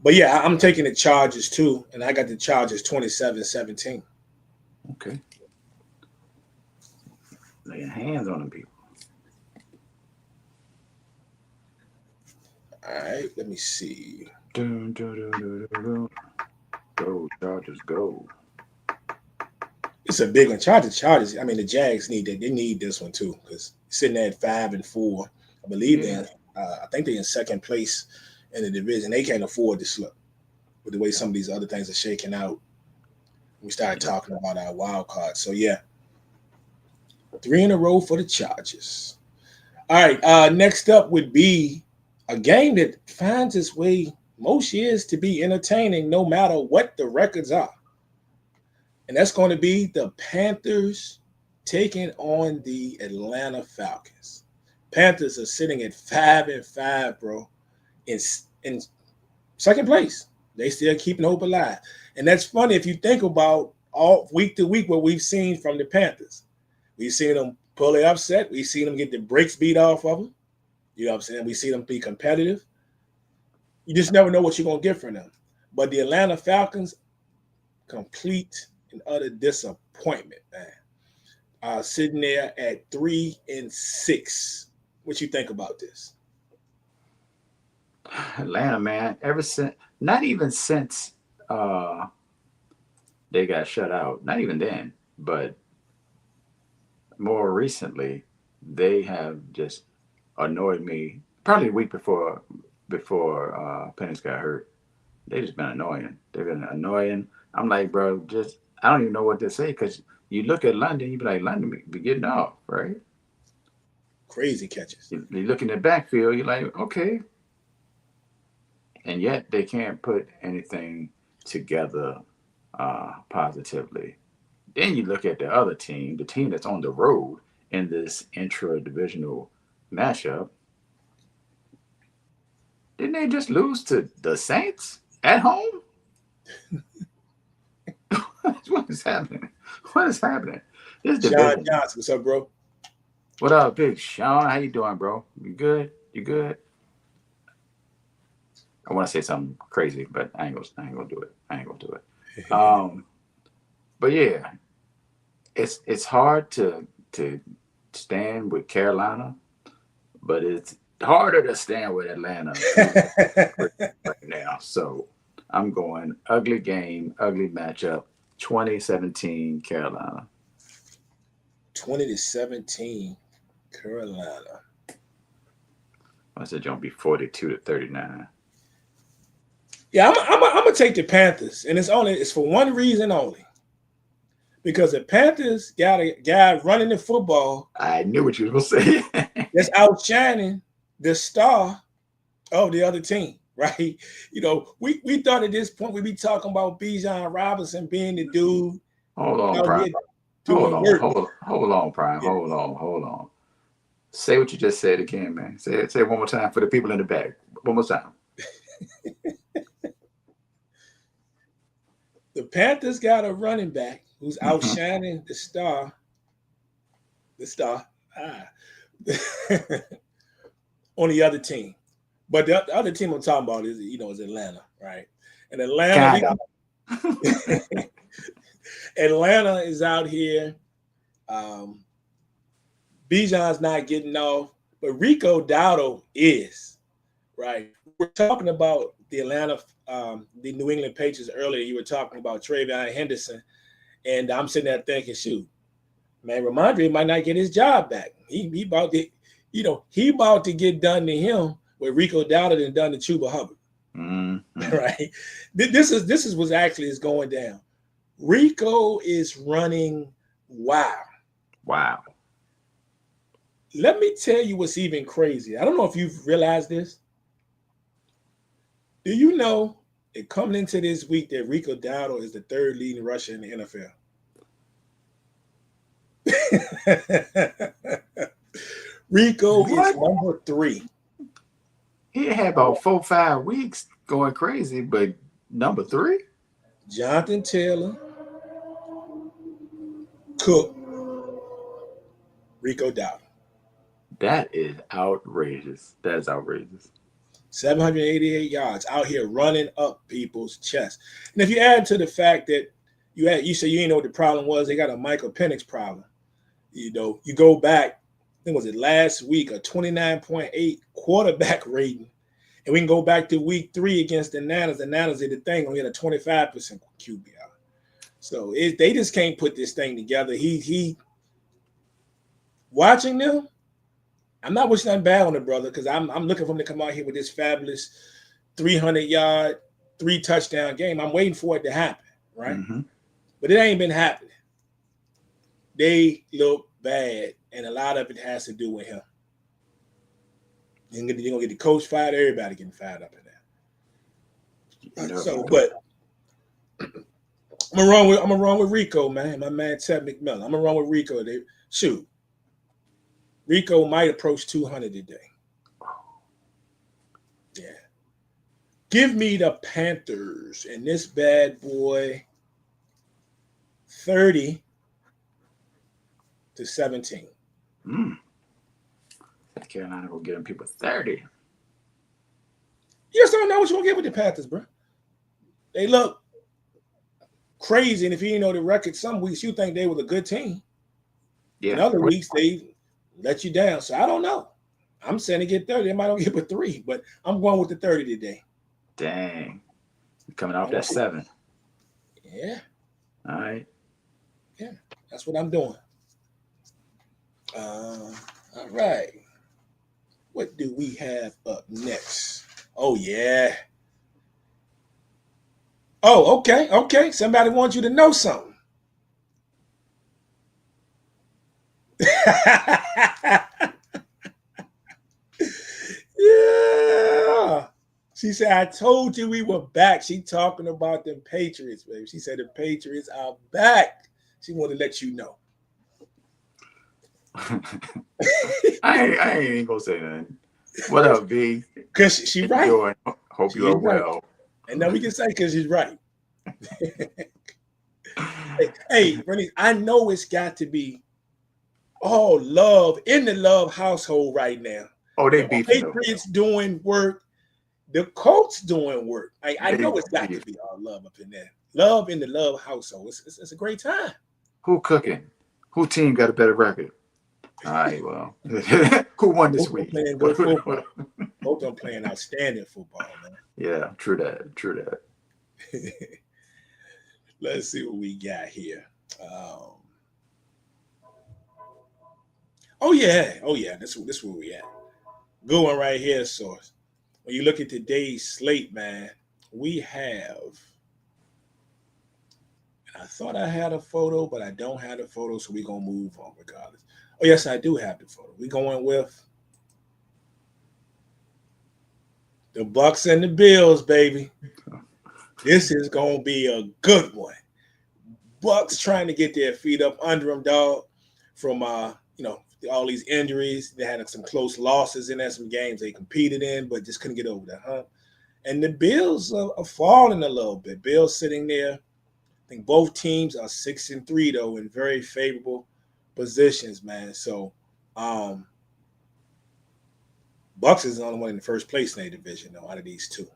But yeah, I'm taking the Chargers too, and I got the Chargers 27-17. Okay. Laying hands on them people. All right, let me see. Go, Chargers, go. It's a big one. Chargers. I mean, the Jags need that. They need this one too because sitting at 5-4. I believe I think they're in second place in the division. They can't afford to slip with the way some of these other things are shaking out. We started talking about our wild card. So yeah, 3 in a row for the Chargers. All right. Next up would be a game that finds its way most years to be entertaining, no matter what the records are. And that's going to be the Panthers taking on the Atlanta Falcons. Panthers are sitting at 5-5, bro, in second place. They still keeping hope alive. And that's funny if you think about all week to week what we've seen from the Panthers. We've seen them pull it upset. We've seen them get the brakes beat off of them. You know what I'm saying? We see them be competitive. You just never know what you're going to get from them. But the Atlanta Falcons, complete and utter disappointment, man. Sitting there at 3-6. What you think about this? Atlanta, man, ever since, not even since they got shut out, not even then, but more recently, they have just annoyed me. Probably a week before Pennis got hurt, they just been annoying. They've been annoying. I'm like, bro, just I don't even know what to say because you look at London, you be like, London be getting off, right? Crazy catches. You look in the backfield, you're like, okay, and yet they can't put anything together positively. Then you look at the other team, the team that's on the road in this intra-divisional matchup. Didn't they just lose to the Saints at home? What is happening? What is happening? This Sean division. Johnson, what's up, bro? What up, Big Sean? How you doing, bro? You good? You good? I want to say something crazy, but I ain't gonna do it. But yeah, it's hard to stand with Carolina, but it's harder to stand with Atlanta right now. So I'm going ugly game, ugly matchup, 2017 Carolina. 20-17 Carolina. I said you'll be 42-39. Yeah, I'm gonna take the Panthers, and it's for one reason only. Because the Panthers got a guy running the football. I knew what you were gonna say. That's outshining the star of the other team, right? You know, we thought at this point we'd be talking about Bijan Robinson being the dude Hold on, out Prime. here doing work. Hold on, Prime. Yeah. Hold on. Say what you just said again, man. Say it one more time for the people in the back. One more time. The Panthers got a running back who's outshining the star. On the other team. But the other team I'm talking about is Atlanta, right? And Atlanta is out here. Bijan's not getting off, but Rico Dowdle is, right? We're talking about the New England Patriots earlier. You were talking about Travion Henderson, and I'm sitting there thinking, shoot, man, Ramondre might not get his job back. He about to get done to him what Rico Dowdle and done to Chuba Hubbard. Mm-hmm. Right? This is what actually is going down. Rico is running wild. Wow. Let me tell you what's even crazy. I don't know if you've realized this. Do you know that coming into this week that Rico Dowdle is the third leading rusher in the NFL? Rico is number 3. He had about 4-5 weeks going crazy, but number 3? Jonathan Taylor, Cook, Rico Dowdle. That is outrageous. That is outrageous. 788 yards out here running up people's chests. And if you add to the fact that you say you didn't know what the problem was, they got a Michael Penix problem. You know, you go back, I think was it last week, a 29.8 quarterback rating. And we can go back to week 3 against the Niners. The Niners did the thing, we had a 25% QBR. So they just can't put this thing together. He watching them, I'm not wishing nothing bad on the brother because I'm looking for him to come out here with this fabulous 300-yard, 3-touchdown game. I'm waiting for it to happen, right? Mm-hmm. But it ain't been happening. They look bad, and a lot of it has to do with him. You're going to get the coach fired, everybody getting fired up in there. So, but I'm going to run with Rico, man. My man, Ted McMillan. I'm going to run with Rico. Shoot. Rico might approach 200 today. Yeah. Give me the Panthers and this bad boy 30-17. Carolina will get them people 30. You just don't know what you're going to get with the Panthers, bro. They look crazy, and if you didn't know the record, some weeks you think they were a good team. Yeah. In other weeks, they let you down. So I don't know. I'm saying to get 30. They might not get but 3, but I'm going with the 30 today. Dang. You're coming off that 7. Yeah. All right. Yeah, that's what I'm doing. All right. What do we have up next? Oh, yeah. Oh, okay. Somebody wants you to know something. Yeah. She said, I told you we were back. She talking about them Patriots, baby. She said the Patriots are back. She wanted to let you know. I ain't even gonna say nothing. What up, B? Because she's right. Hope you are well. And now we can say because she's right. Hey, Rennie, I know it's got to be all love in the Love household right now. Oh, they beat the Patriots doing work. The Colts doing work. I know it's got to be all love up in there. Love in the Love household. It's a great time. Who cooking? Who team got a better record? All right, well. Who won this week? Playing good football. Both of them playing outstanding football, man. Yeah, true that. Let's see what we got here. Oh yeah. Oh yeah. This where we at. Good one right here, source. When you look at today's slate, man, we have. I thought I had a photo, but I don't have the photo, so we're gonna move on regardless. Oh yes, I do have the photo. We going with the Bucks and the Bills, baby. This is gonna be a good one. Bucks trying to get their feet up under them, dog. From all these injuries, they had some close losses in there, some games they competed in, but just couldn't get over the hump. And the Bills are falling a little bit. Bills sitting there. I think both teams are 6-3 though, in very favorable positions, man. So, Bucks is the only one in the first place in their division though, out of these two.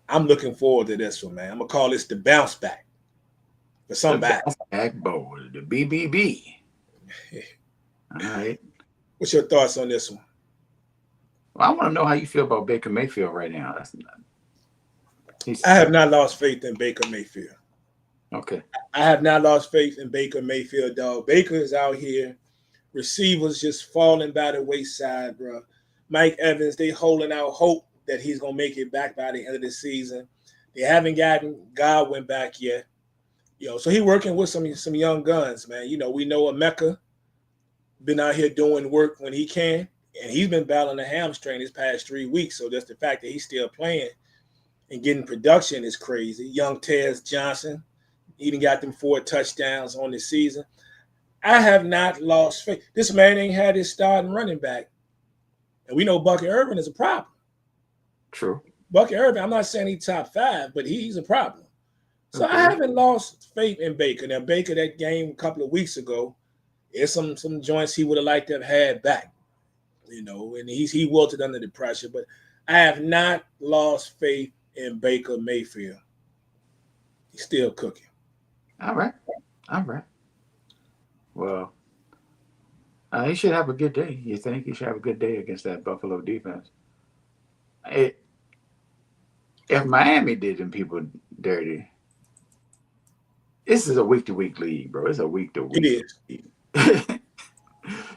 I'm looking forward to this one, man. I'm gonna call this the bounce back for The somebody. backbone, the BBB. All right. What's your thoughts on this one? Well, I want to know how you feel about Baker Mayfield right now. I have not lost faith in Baker Mayfield. Okay. I have not lost faith in Baker Mayfield, dog. Baker is out here. Receivers just falling by the wayside, bro. Mike Evans, they holding out hope that he's gonna make it back by the end of the season. They haven't gotten Godwin back yet. So he working with some young guns, man. We know Emeka been out here doing work when he can, and he's been battling a hamstring this past 3 weeks. So just the fact that he's still playing and getting production is crazy. Young Tez Johnson, even got them 4 touchdowns on the season. I have not lost faith. This man ain't had his starting running back. And we know Bucky Irvin is a problem. True. Bucky Irvin, I'm not saying he's top 5, but he's a problem. So I haven't lost faith in Baker. Now, Baker, that game a couple of weeks ago, there's some joints he would have liked to have had back. And he wilted under the pressure. But I have not lost faith in Baker Mayfield. He's still cooking. All right. Well, he should have a good day. You think he should have a good day against that Buffalo defense? If Miami did them people dirty, this is a week-to-week league, bro. It's a week-to-week. It is. League.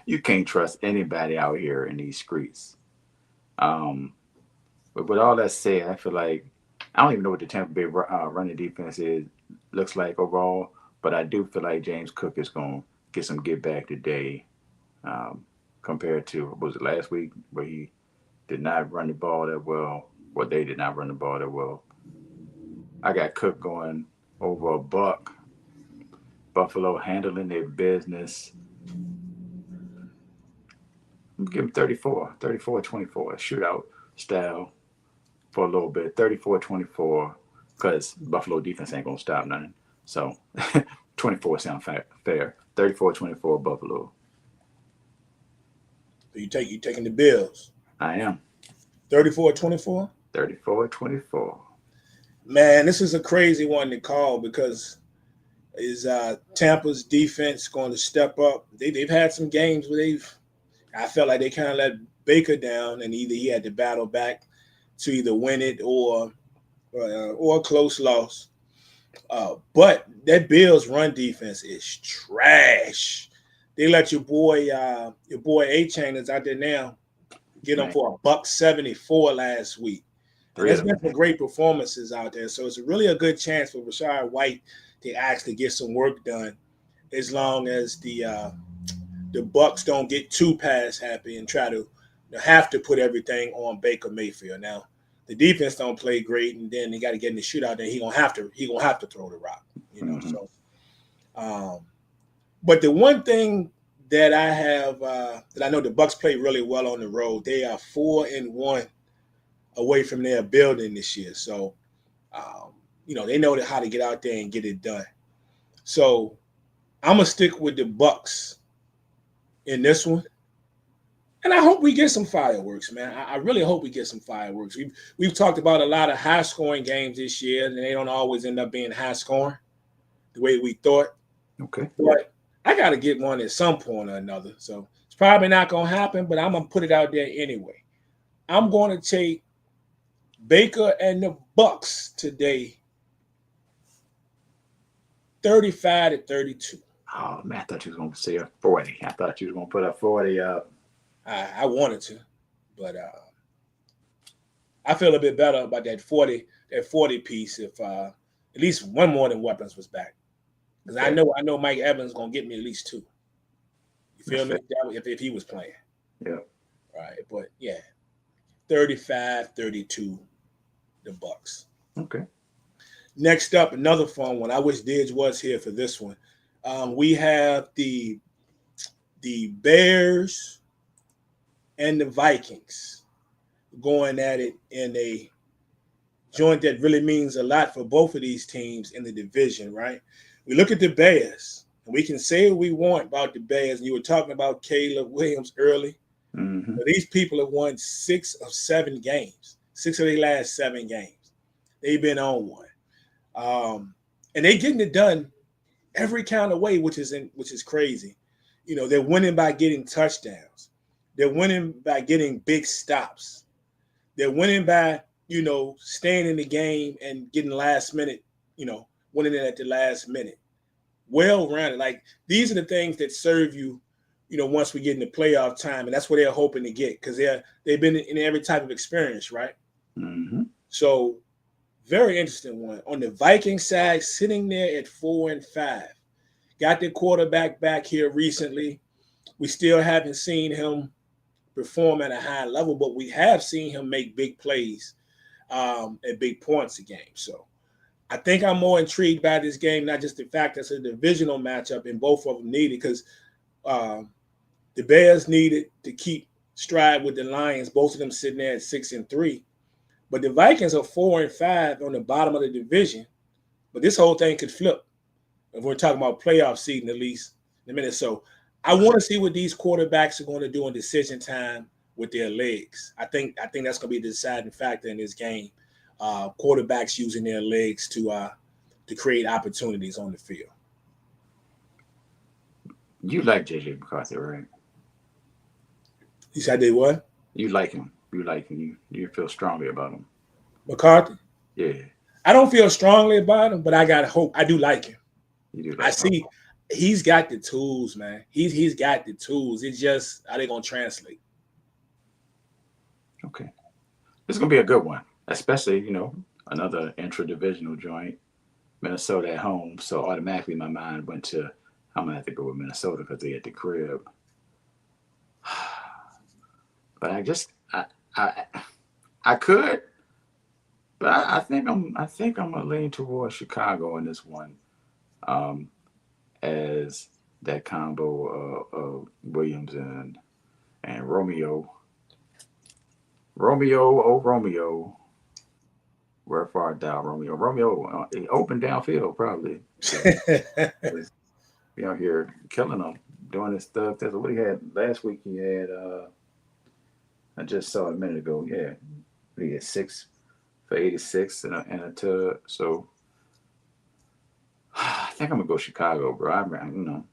You can't trust anybody out here in these streets. But with all that said, I feel like I don't even know what the Tampa Bay running defense looks like overall, but I do feel like James Cook is going to get some get back today compared to, was it last week, where he did not run the ball that well, or they did not run the ball that well. I got Cook going over a buck. Buffalo handling their business. I'm give him 34, 24, shootout style for a little bit. 34-24, because Buffalo defense ain't going to stop nothing. So 24 sound fair. 34-24 Buffalo. So you taking the Bills? I am. 34-24? 34-24. Man, this is a crazy one to call because is Tampa's defense going to step up? They've had some games where I felt like they kind of let Baker down, and either he had to battle back to either win it or a close loss. But that Bills run defense is trash. They let your boy A-Chain is out there now get him for $174 last week. And there's been some great performances out there. So it's really a good chance for Rashad White to actually get some work done, as long as the Bucks don't get too pass happy and try to have to put everything on Baker Mayfield. Now, the defense don't play great, and then they got to get in the shootout. Then he gonna have to throw the rock, Mm-hmm. So, but the one thing that I have that I know the Bucks play really well on the road. They are 4-1 away from their building this year. So, they know how to get out there and get it done. So, I'm gonna stick with the Bucks in this one, and I hope we get some fireworks, man. I really hope we get some fireworks. We've talked about a lot of high-scoring games this year, and they don't always end up being high-scoring the way we thought. Okay. But I got to get one at some point or another. So it's probably not going to happen, but I'm going to put it out there anyway. I'm going to take Baker and the Bucks today, 35-32. Oh man, I thought you was gonna say a 40. I thought you was gonna put a 40 up. I wanted to, but I feel a bit better about that 40 piece if at least one more than weapons was back. Because I know Mike Evans gonna get me at least two. You feel me? If he was playing. Yeah. Right. But yeah, 35-32, the Bucks. Okay. Next up, another fun one. I wish Didge was here for this one. We have the Bears and the Vikings going at it in a joint that really means a lot for both of these teams in the division, right? We look at the Bears, and we can say what we want about the Bears. And you were talking about Caleb Williams early. Mm-hmm. But these people have won 6 of 7 games, 6 of their last 7 games. They've been on one. And they're getting it done every kind of way, which is crazy. You know, they're winning by getting touchdowns. They're winning by getting big stops. They're winning by, you know, staying in the game and getting last minute, you know, winning it at the last minute. Well-rounded. Like, these are the things that serve you, you know, once we get into playoff time. And that's what they're hoping to get because they've been in every type of experience, right? Mm-hmm. So, very interesting one. On the Viking side, sitting there at 4-5. Got their quarterback back here recently. We still haven't seen him perform at a high level, but we have seen him make big plays at big points a game. So I think I'm more intrigued by this game, not just the fact that it's a divisional matchup and both of them needed because the Bears needed to keep stride with the Lions, both of them sitting there at 6-3. But the Vikings are 4-5 on the bottom of the division. But this whole thing could flip if we're talking about playoff seeding at least in a minute. So I want to see what these quarterbacks are going to do in decision time with their legs. I think that's going to be the deciding factor in this game. Quarterbacks using their legs to create opportunities on the field. You like J.J. McCarthy, right? You said they what? You like him. You like him. You feel strongly about him. McCarthy? Yeah. I don't feel strongly about him, but I got hope. I do like him. You do like I see he's got the tools, man. He's got the tools. It's just how they gonna translate. Okay. This is gonna be a good one, especially, you know, another intra-divisional joint. Minnesota at home. So automatically my mind went to I'm gonna have to go with Minnesota because they at the crib. But I could, but I think I'm gonna lean towards Chicago in this one, as that combo of Williams and Romeo. Romeo. Where far down Romeo? Romeo open downfield probably. Be out here killing them, doing this stuff. That's what he had last week. He had I just saw it a minute ago. Yeah, he had 6 for 86 and a tug. So I think I'm gonna go Chicago, bro. I'm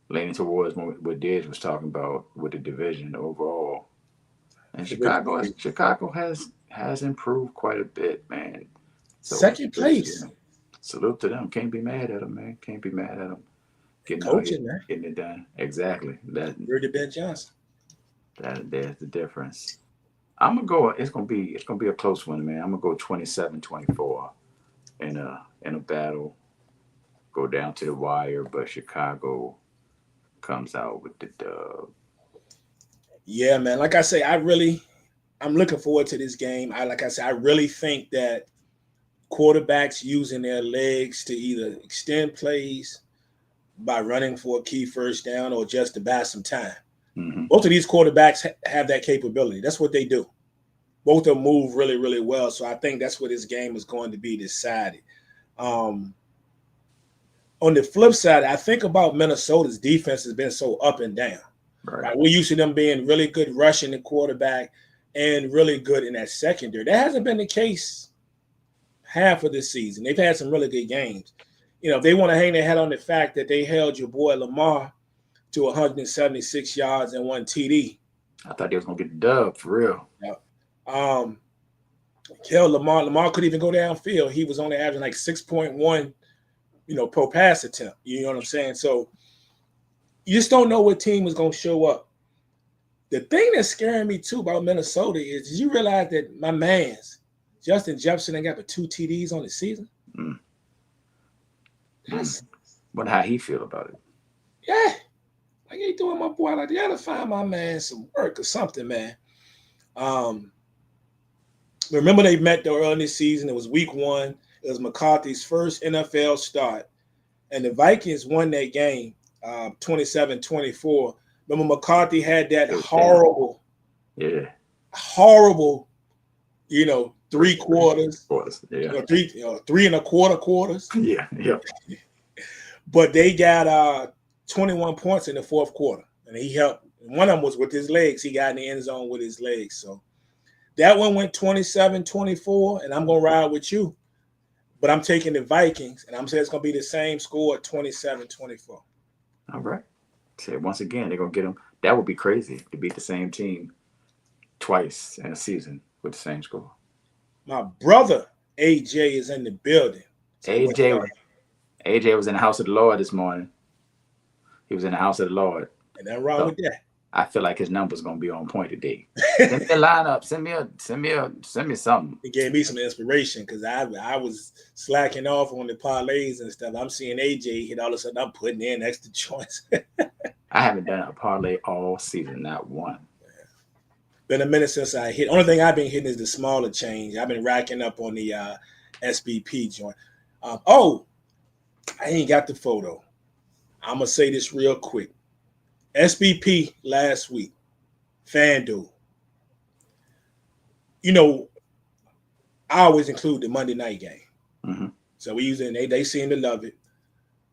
leaning towards what Dej was talking about with the division overall. And Chicago has improved quite a bit, man. So, second place. Salute to them. Can't be mad at them, man. Can't be mad at them. Coaching, man. Getting it done. Exactly. Rudy Ben Johnson. There's the difference. I'm gonna go. It's gonna be a close one, man. I'm gonna go 27-24 in a battle. Go down to the wire, but Chicago comes out with the dub. Yeah, man. Like I say, I'm looking forward to this game. I really think that quarterbacks using their legs to either extend plays by running for a key first down or just to buy some time. Mm-hmm. Both of these quarterbacks have that capability. That's what they do. Both of them move really, really well. So I think that's where this game is going to be decided. On the flip side, I think about Minnesota's defense has been so up and down. Right? We're used to them being really good rushing the quarterback and really good in that secondary. That hasn't been the case half of this season. They've had some really good games. You know, if they want to hang their head on the fact that they held your boy Lamar to 176 yards and 1 TD. I thought they was going to get the dub, for real. Yeah. Lamar couldn't even go downfield. He was only averaging like 6.1 per pass attempt. You know what I'm saying? So you just don't know what team is going to show up. The thing that's scaring me too about Minnesota is, did you realize that my man's Justin Jefferson ain't got but 2 TDs on the season? That's wonder how he feel about it. Yeah. Like, ain't doing my boy like, you gotta find my man some work or something, man. Remember they met early in this season. It was week 1. It was McCarthy's first NFL start. And the Vikings won that game 27-24. Remember McCarthy had that horrible, horrible, 3 quarters. Yeah. 3 and a quarter quarters. Yeah. But they got 21 points in the fourth quarter. And he helped. One of them was with his legs. He got in the end zone with his legs. So that one went 27-24, and I'm going to ride with you. But I'm taking the Vikings, and I'm saying it's going to be the same score at 27-24. All right. So once again, they're going to get them. That would be crazy to beat the same team twice in a season with the same score. My brother, AJ, is in the building. So AJ was in the house of the Lord this morning. He was in the house of the Lord. And nothing wrong with that. I feel like his number's gonna be on point today. Send me a lineup. Send me something. It gave me some inspiration because I was slacking off on the parlays and stuff. I'm seeing AJ hit all of a sudden. I'm putting in extra joints. I haven't done a parlay all season, not one. Been a minute since I hit. Only thing I've been hitting is the smaller change. I've been racking up on the SBP joint. I ain't got the photo. I'm gonna say this real quick. SBP last week, FanDuel. I always include the Monday night game. Mm-hmm. So we use it, and they seem to love it.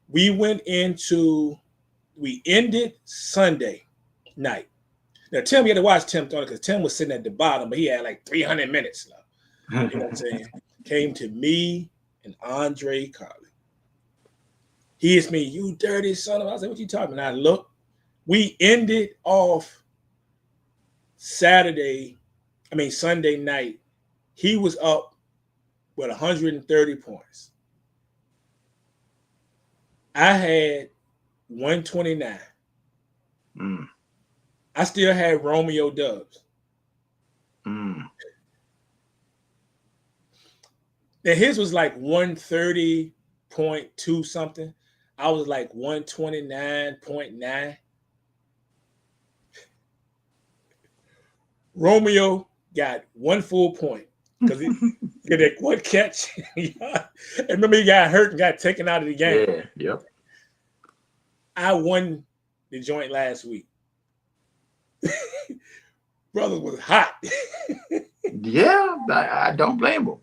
We ended Sunday night. Now, Tim, you had to watch Tim Thorne because Tim was sitting at the bottom, but he had like 300 minutes left. You know what I'm saying? Came to me and Andre Carlin. He hits me, you dirty son of a. I said, what you talking about? And I look. We ended off Sunday night. He was up with 130 points. I had 129. I still had Romeo Dubs. Now his was like 130.2 something. I was like 129.9. Romeo got 1 full point because he did that one catch. And remember, he got hurt and got taken out of the game. Yeah, yep. I won the joint last week. Brother was hot. Yeah, I don't blame him.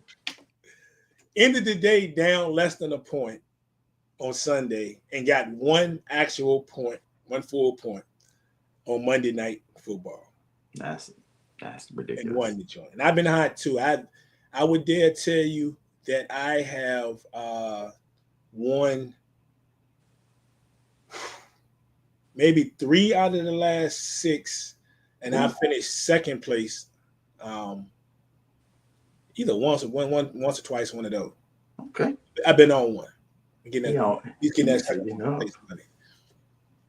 Ended the day down less than a point on Sunday and got 1 actual point, 1 full point on Monday Night Football. That's ridiculous. And won the joint. And I've been hot too. I would dare tell you that I have won maybe 3 out of the last 6, and I finished second place either once or twice, one of those. Okay. I've been on one. He's getting that second place money.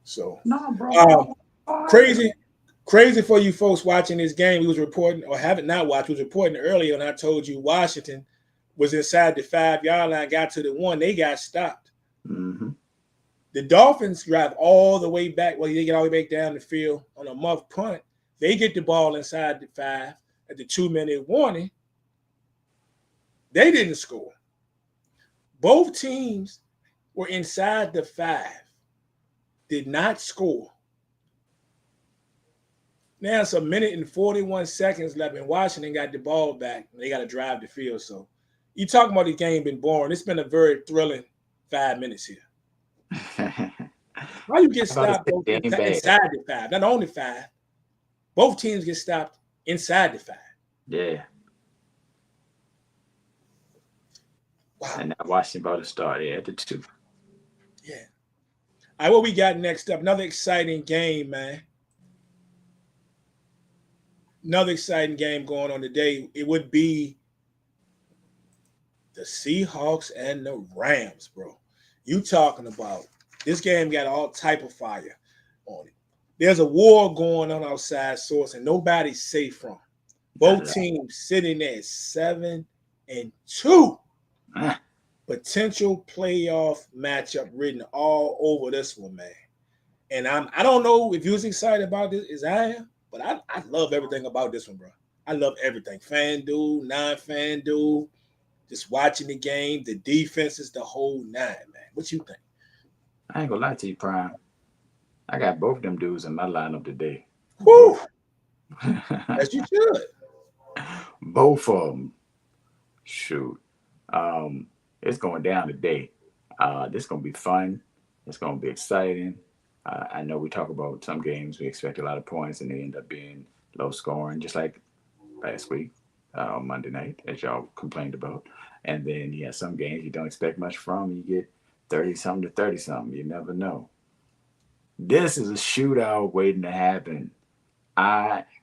So bro. Crazy for you folks watching this game. We was reporting, or haven't not watched, we was reporting earlier, and I told you Washington was inside the 5-yard line, got to the 1, they got stopped. Mm-hmm. The Dolphins drive all the way back. Well, they get all the way back down the field on a muff punt. They get the ball inside the 5 at the 2-minute warning. They didn't score. Both teams were inside the 5, did not score. Now it's 1 minute and 41 seconds left, and Washington got the ball back. And they got to drive the field. So you talking about the game been boring. It's been a very thrilling 5 minutes here. Why you get stopped inside the 5? Not only 5. Both teams get stopped inside the 5. Yeah. Wow. And now Washington about to start at the 2. Yeah. All right, what we got next up? Another exciting game, man. Another exciting game going on today. It would be the Seahawks and the Rams, bro. You talking about this game got all type of fire on it. There's a war going on outside source, and nobody's safe from. Both teams sitting at 7-2. Potential playoff matchup written all over this one, man. And I don't know if you was excited about this as I am, but I love everything about this one, bro. I love everything. FanDuel, non-FanDuel, just watching the game, the defenses, the whole nine, man. What you think? I ain't gonna lie to you, Prime. I got both of them dudes in my lineup today. Woo! As you should. Both of them. Shoot. It's going down today. This is going to be fun. It's going to be exciting. I know we talk about some games we expect a lot of points and they end up being low scoring, just like last week on Monday night, as y'all complained about. And then, yeah, some games you don't expect much from. You get 30-something to 30-something. You never know. This is a shootout waiting to happen.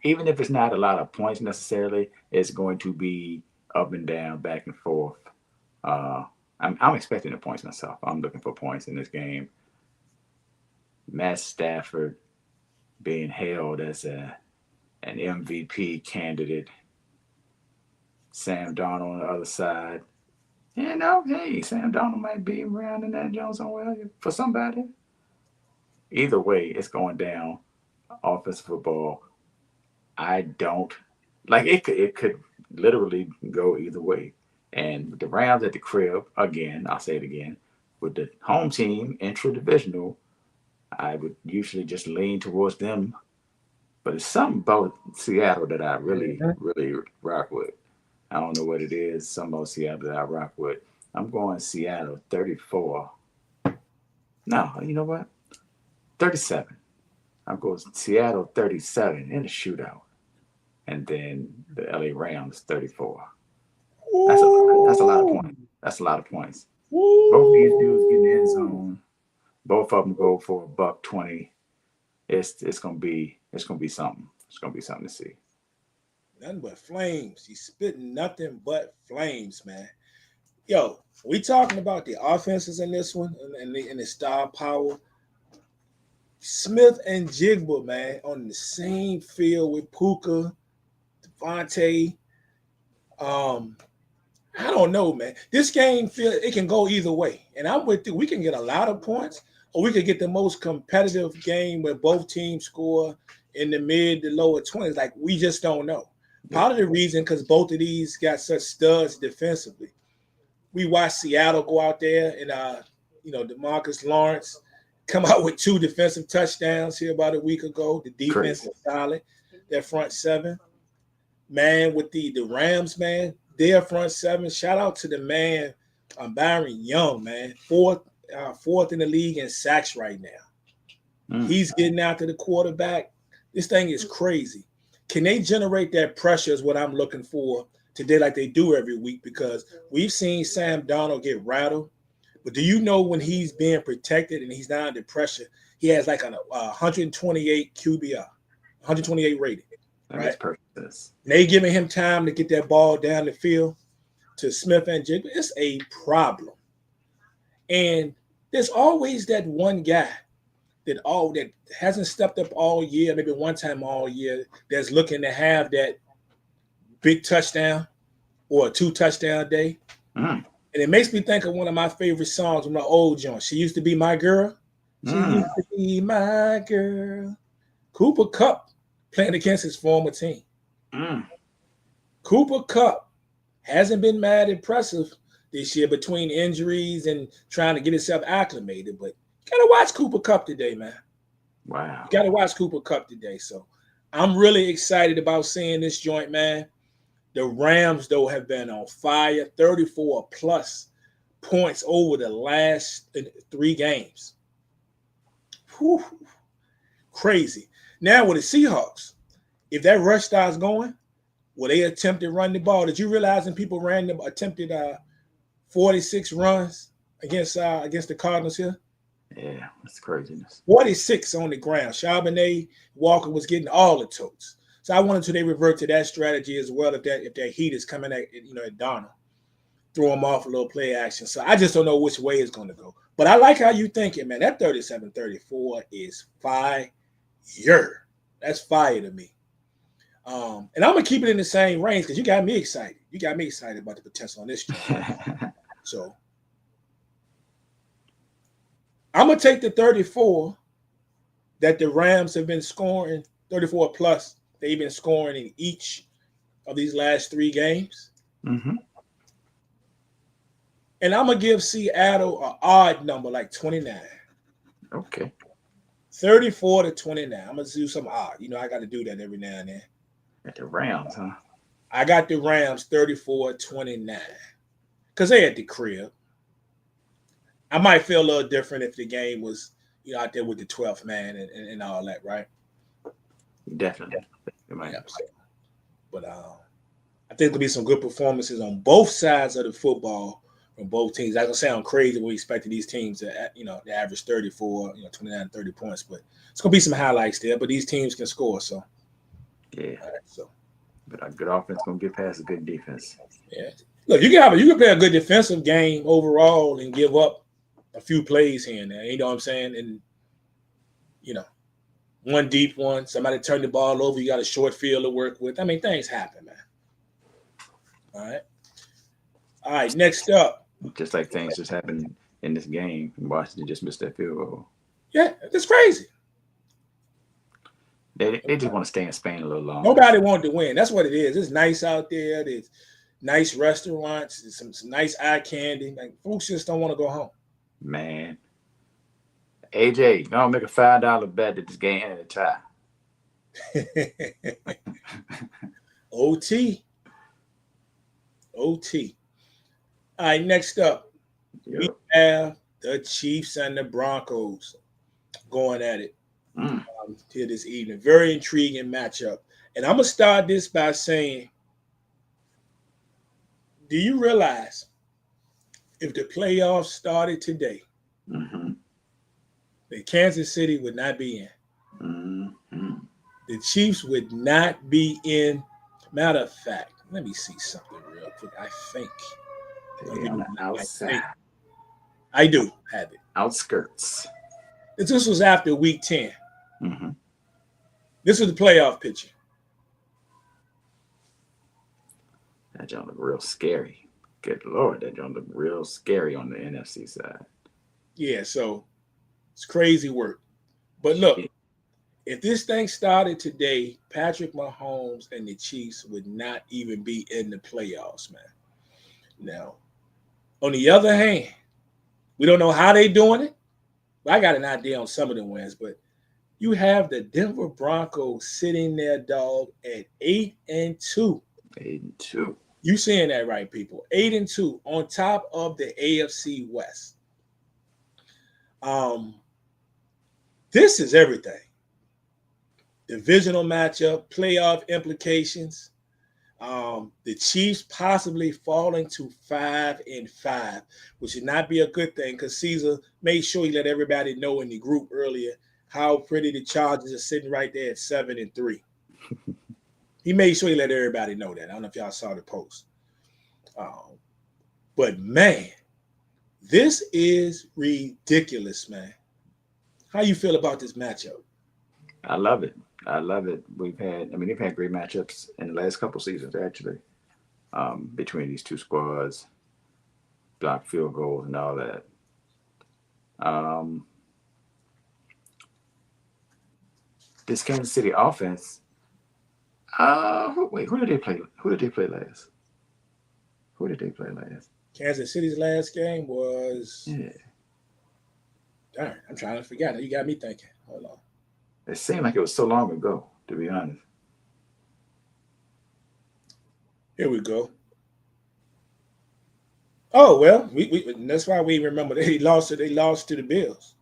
Even if it's not a lot of points necessarily, it's going to be up and down, back and forth. I'm expecting the points myself. I'm looking for points in this game. Matt Stafford being hailed as an MVP candidate. Sam Darnold on the other side. You know, hey, Sam Darnold might be around in that Jones somewhere for somebody. Either way, it's going down. Offensive football. I don't like it. It could literally go either way. And with the Rams at the crib, again, I'll say it again, with the home team, intra-divisional, I would usually just lean towards them. But it's something about Seattle that I really, really rock with. I don't know what it is. Something about Seattle that I rock with. I'm going Seattle 34. No, you know what? 37. I'm going Seattle 37 in a shootout. And then the LA Rams 34. That's a lot of points. That's a lot of points. Both these dudes get in the end zone. Both of them go for $120. It's gonna be something. It's gonna be something to see. Nothing but flames. He's spitting nothing but flames, man. Yo, we talking about the offenses in this one and the star power. Smith and Jigba, man, on the same field with Puka, Devontae. I don't know, man. This game it can go either way. And I'm with you. We can get a lot of points, or we could get the most competitive game where both teams score in the mid to lower 20s. Like, we just don't know. Part of the reason, because both of these got such studs defensively. We watched Seattle go out there and DeMarcus Lawrence come out with 2 defensive touchdowns here about a week ago. The defense is solid. Their front seven. Man, with the Rams, man, their front seven. Shout out to the man, Byron Young, man. Fourth in the league in sacks right now. He's getting after the quarterback. This thing is crazy. Can they generate that pressure is what I'm looking for today like they do every week, because we've seen Sam Darnold get rattled. But do you know when he's being protected and he's not under pressure, he has like a 128 QBR, 128 rating. That makes perfect sense. They giving him time to get that ball down the field to Smith and Jigba. It's a problem. And there's always that one guy that hasn't stepped up all year, maybe one time all year, that's looking to have that big touchdown or a 2-touchdown day. And it makes me think of one of my favorite songs from my old joint. She used to be my girl. She used to be my girl. Cooper Kupp playing against his former team. Cooper Kupp hasn't been mad impressive this year between injuries and trying to get himself acclimated, but you got to watch Cooper Kupp today, man. Wow. You got to watch Cooper Kupp today. So I'm really excited about seeing this joint, man. The Rams, though, have been on fire, 34-plus points over the last 3 games. Whew. Crazy. Now with the Seahawks, if that rush starts going, will they attempt to run the ball? Did you realize when people attempted 46 runs against the Cardinals here? Yeah, that's craziness. 46 on the ground. Charbonnet, Walker was getting all the totes. So I wanted to revert to that strategy as well if that heat is coming at Darnold. throw them off a little play action. So I just don't know which way it's going to go. But I like how you thinking, man. That 37-34 is fire. That's fire to me. And I'm going to keep it in the same range because you got me excited. You got me excited about the potential on this joint. So I'm going to take the 34 that the Rams have been scoring, 34 plus. They've been scoring in each of these last 3 games. Mm-hmm. And I'm going to give Seattle an odd number, like 29. Okay. 34-29. I'm going to do some odd. You know, I got to do that every now and then. At the Rams, huh? I got the Rams 34-29 because they at the crib. I might feel a little different if the game was, you know, out there with the 12th man and all that, right? Definitely. Yeah, so, but I think there'll be some good performances on both sides of the football from both teams. That's gonna sound crazy. We expected these teams to, you know, to average 34, 29, 30 points, but it's gonna be some highlights there. But these teams can score, so yeah. Right, so, but a good offense gonna get past a good defense. Yeah. Look, you can play a good defensive game overall and give up a few plays here and there. You know what I'm saying? And you know, one deep one, somebody turned the ball over, you got a short field to work with. I mean, things happen, man. All right. All right, next up. Just like things just happened in this game. Washington just missed that field goal. Yeah, that's crazy. They just want to stay in Spain a little longer. Nobody wanted to win. That's what it is. It's nice out there. There's nice restaurants. There's some nice eye candy. Like, folks just don't want to go home. Man. AJ, gonna make a $5 bet that this game ended a tie. OT. All right, next up, we have the Chiefs and the Broncos going at it here this evening. Very intriguing matchup. And I'm going to start this by saying, do you realize if the playoffs started today, that Kansas City would not be in? The Chiefs would not be in. Matter of fact, let me see something real quick. I think. I do have it. Outskirts. This was after week 10. This was the playoff picture. That joint look real scary. Good Lord, that joint look real scary on the NFC side. Yeah, so it's crazy work. But look, if this thing started today, Patrick Mahomes and the Chiefs would not even be in the playoffs, man. Now, on the other hand, we don't know how they're doing it. I got an idea on some of the wins, but you have the Denver Broncos sitting there, dog, at 8-2. 8-2. You seeing that right, people? 8-2 on top of the AFC West. This is everything. Divisional matchup, playoff implications. The Chiefs possibly falling to 5-5, which should not be a good thing because Caesar made sure he let everybody know in the group earlier how pretty the Chargers are sitting right there at 7-3. He made sure he let everybody know that. I don't know if y'all saw the post. But man, this is ridiculous, man. How you feel about this matchup? I love it. They've had great matchups in the last couple seasons, actually, between these two squads, block field goals and all that. This Kansas City offense, who did they play? Who did they play last? Kansas City's last game was... Yeah. Darn, I'm trying to forget it. You got me thinking. Hold on. It seemed like it was so long ago, to be honest. Here we go. Oh, well, we that's why we remember they lost to the Bills.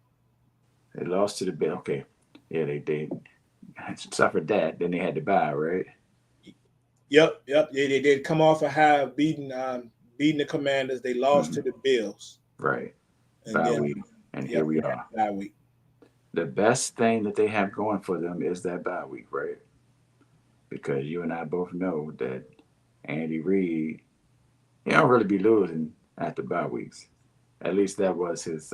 They lost to the Bills. Okay. Yeah, they suffered that. Then they had to bye, right? Yep. They did come off a high beating the Commanders. They lost to the Bills. Right. Bye week. And here we are. Bye week. The best thing that they have going for them is that bye week, right? Because you and I both know that Andy Reid He don't really be losing after bye weeks. At least that was his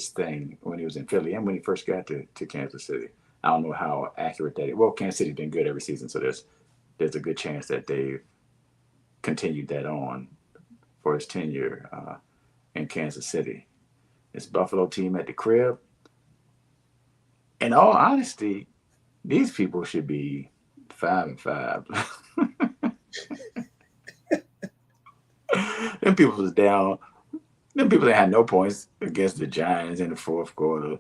thing when he was in Philly and when he first got to Kansas City. I don't know how accurate that is. Well, Kansas City's been good every season, so there's a good chance that they continued that on for his tenure in Kansas City. This Buffalo team at the crib. In all honesty, these people should be 5-5. Them people was down. Them people that had no points against the Giants in the fourth quarter.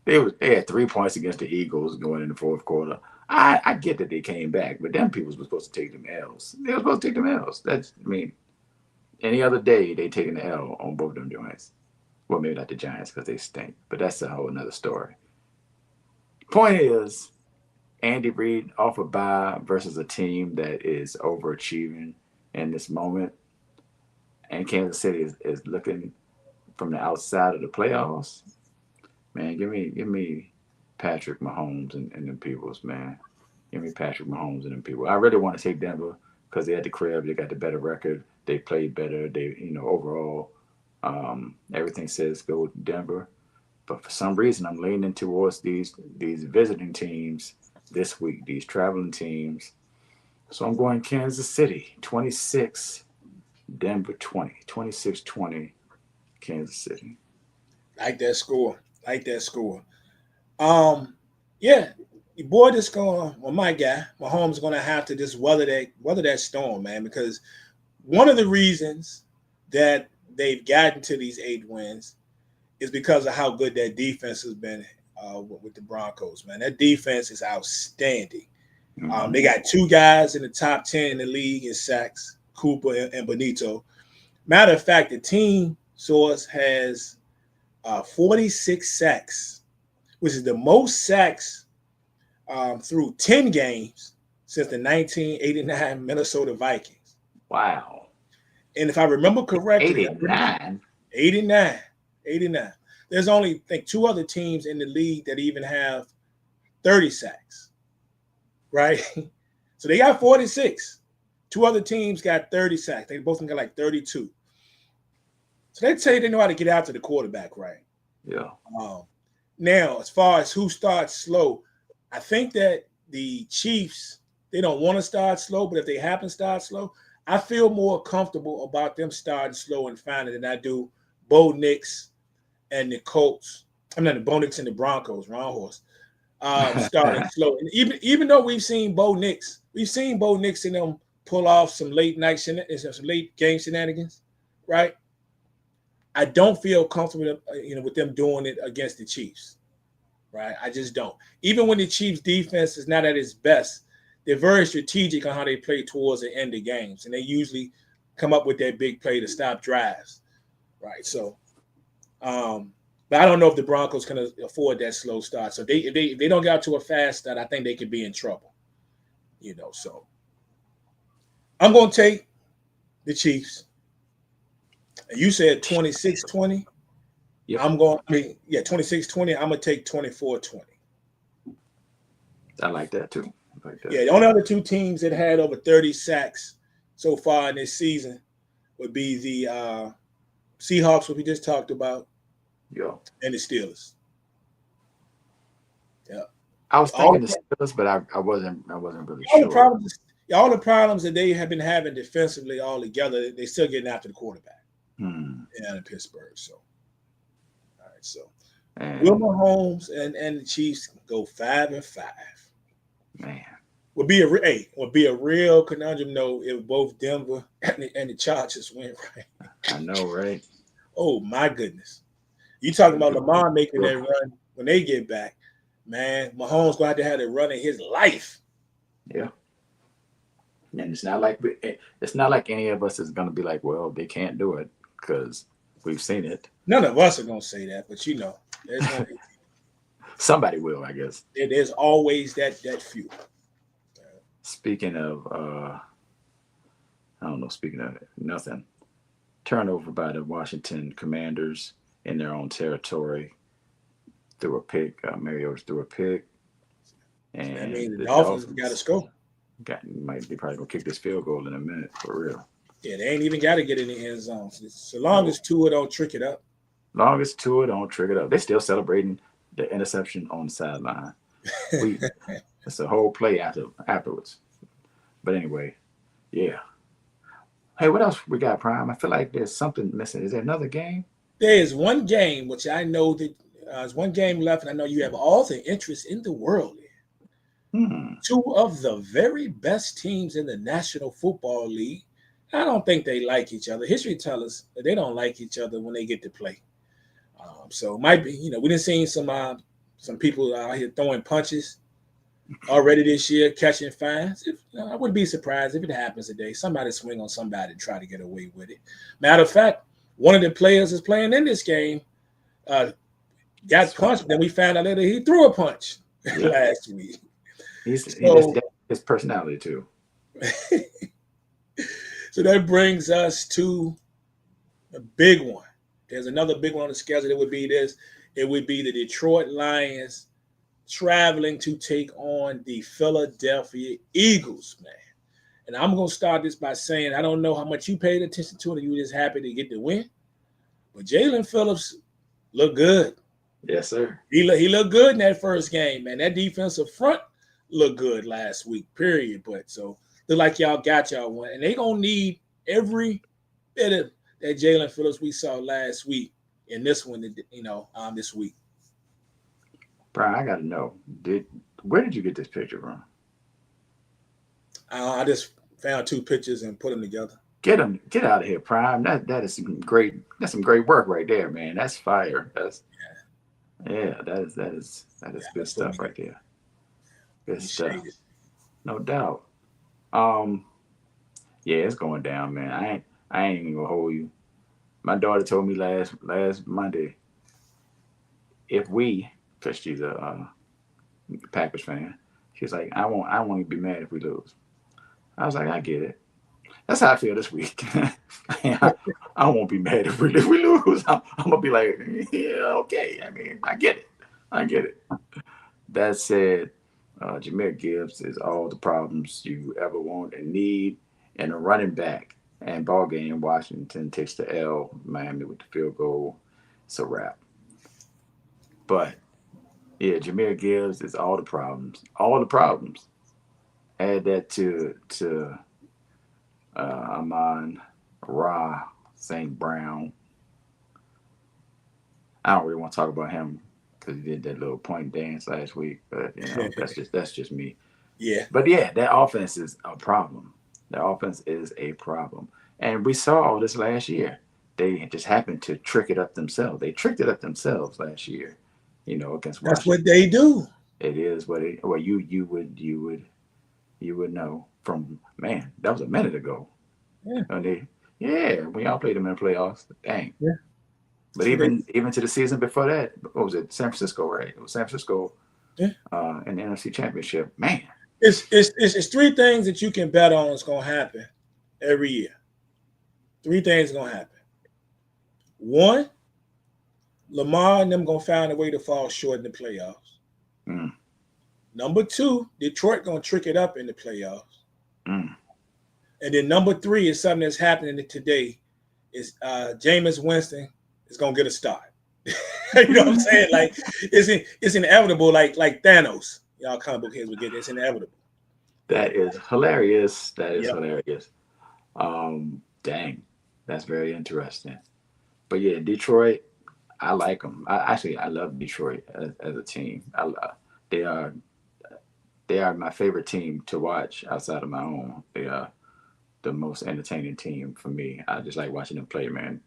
They had 3 points against the Eagles going in the fourth quarter. I get that they came back, but them people were supposed to take them L's. They were supposed to take them L's. Any other day they taking the L on both of them joints. Well, maybe not the Giants because they stink, but that's a whole another story. Point is, Andy Reid off a bye versus a team that is overachieving in this moment, and Kansas City is looking from the outside of the playoffs. Man, give me Patrick Mahomes and them peoples, man. Give me Patrick Mahomes and them people. I really want to take Denver because they had the crib, they got the better record, they played better. They, overall, everything says go with Denver. But for some reason, I'm leaning towards these visiting teams this week, these traveling teams. So I'm going Kansas City, 26, Denver 20, 26-20, Kansas City. Like that score. Like that score. Yeah, your boy just going. Well, my guy, Mahomes, going to have to just weather that storm, man. Because one of the reasons that they've gotten to these 8 wins is because of how good that defense has been with the Broncos, man. That defense is outstanding. Mm-hmm. They got two guys in the top 10 in the league in sacks, Cooper and Benito. Matter of fact, the team source has 46 sacks, which is the most sacks through 10 games since the 1989 Minnesota Vikings. Wow. And if I remember correctly, 89. 89. 89. There's only, I think, two other teams in the league that even have 30 sacks, right? So they got 46. Two other teams got 30 sacks. They both got like 32. So they tell you they know how to get after the quarterback, right? Yeah. Now, as far as who starts slow, I think that the Chiefs, they don't want to start slow, but if they happen to start slow, I feel more comfortable about them starting slow and finding than I do Bo Nix and the Colts. I'm not the Bo Nix and the Broncos, wrong horse. Starting slow. And even though we've seen Bo Nix and them pull off some late night some late game shenanigans, right? I don't feel comfortable, with them doing it against the Chiefs, right? I just don't. Even when the Chiefs' defense is not at its best, they're very strategic on how they play towards the end of games, and they usually come up with that big play to stop drives, right? So, but I don't know if the Broncos can afford that slow start. So if they don't get out to a fast start, I think they could be in trouble, So I'm going to take the Chiefs. You said 26-20. Yep. I'm going to take, 26-20. I'm going to take 24-20. I like that too. Yeah, the only other two teams that had over 30 sacks so far in this season would be the Seahawks, what we just talked about, Yeah. and the Steelers. Yeah. I was thinking the Steelers, but I wasn't really sure. All the problems that they have been having defensively all together, they're still getting after the quarterback. Down in Pittsburgh. So, all right. So, Will Mahomes and the Chiefs go 5-5. Man, would be a real conundrum though if both Denver and the Chargers win, right? I know, right? Oh my goodness! You talking about Lamar making that run when they get back, man? Mahomes going to have that run in his life. Yeah. And it's not like any of us is going to be like, well, they can't do it because we've seen it. None of us are going to say that, but there's somebody will, I guess. There's always that few. Speaking of, speaking of nothing, turnover by the Washington Commanders in their own territory threw a pick. Mariota threw a pick. And I mean, the Dolphins got to score. Might be probably gonna kick this field goal in a minute for real. Yeah, they ain't even got to get in the end zone. So long No, as Tua don't trick it up. longest Tua don't trigger it up. They still celebrating the interception on the sideline. We It's a whole play afterwards. But anyway, yeah. Hey, what else we got, Prime? I feel like there's something missing. Is there another game? There is one game which I know that there's one game left, and I know you have all the interest in the world in. Hmm. Two of the very best teams in the National Football League. I don't think they like each other. History tells us that they don't like each other when they get to play. So it might be, we done seen some people out here throwing punches already this year, catching fines. I wouldn't be surprised if it happens today. Somebody swing on somebody and try to get away with it. Matter of fact, one of the players is playing in this game got punched. Then we found out later he threw a punch last week. That's his personality too. So that brings us to a big one. There's another big one on the schedule. It would be this. It would be the Detroit Lions traveling to take on the Philadelphia Eagles, man. And I'm going to start this by saying I don't know how much you paid attention to it, and you were just happy to get the win. But Jalen Phillips looked good. Yes, sir. He looked good in that first game, man. That defensive front looked good last week, period. But so look like y'all got y'all one. And they going to need every bit of that Jalen Phillips we saw last week in this one, this week. Brian, I got to know, where did you get this picture from? I just found two pictures and put them together. Get out of here, Prime. That is some great. That's some great work right there, man. That's fire. That is good stuff right there. Good stuff. No doubt. Yeah, it's going down, man. I ain't even gonna hold you. My daughter told me last Monday, because she's a Packers fan, she's like, I won't be mad if we lose. I was like, I get it. That's how I feel this week. I won't be mad if we lose. I'm gonna be like, yeah, okay. I mean, I get it. That said, Jameer Gibbs is all the problems you ever want and need in a running back. And ball game, Washington takes the L. Miami with the field goal. It's a wrap. But yeah, Jameer Gibbs is all the problems. All the problems. Add that to Amon Ra St. Brown. I don't really want to talk about him because he did that little point dance last week, but that's just me. Yeah. But yeah, that offense is a problem. The offense is a problem, and we saw all this last year. They just happened to trick it up themselves. They tricked it up themselves last year, against Washington. That's what they do. It is what it. Well, you would know from, man, that was a minute ago. Yeah. When y'all played them in the playoffs, dang. Yeah. But even to the season before that, what was it? San Francisco, right? It was San Francisco. Yeah. In the NFC Championship, man. It's three things that you can bet on is gonna happen every year. Three things are gonna happen. One, Lamar and them gonna find a way to fall short in the playoffs. Mm. Number two, Detroit gonna trick it up in the playoffs. Mm. And then number three is something that's happening today. Is Jameis Winston is gonna get a start. You know what I'm saying? Like it's inevitable. Like Thanos. Y'all comic book heads would get it. It's inevitable. That is hilarious. Hilarious. Dang, that's very interesting. But yeah, Detroit, I like them. I love Detroit as a team. They are my favorite team to watch outside of my own. They are the most entertaining team for me. I just like watching them play, man.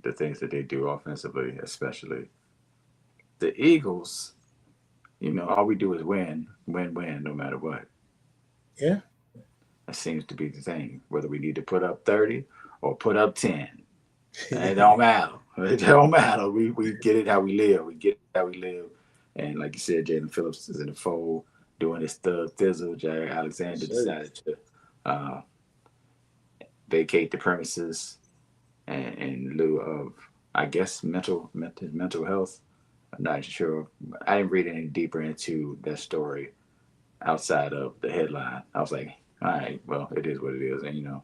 The things that they do offensively, especially. The Eagles, all we do is win, no matter what. Yeah. That seems to be the thing. Whether we need to put up 30 or put up 10. It don't matter. It don't matter. We get it how we live. We get it how we live. And like you said, Jalen Phillips is in the fold doing his thug thizzle. Jair Alexander decided to vacate the premises in lieu of, I guess, mental health. I'm not sure. I didn't read any deeper into that story. outside of the headline. I was like, all right, well, it is what it is, and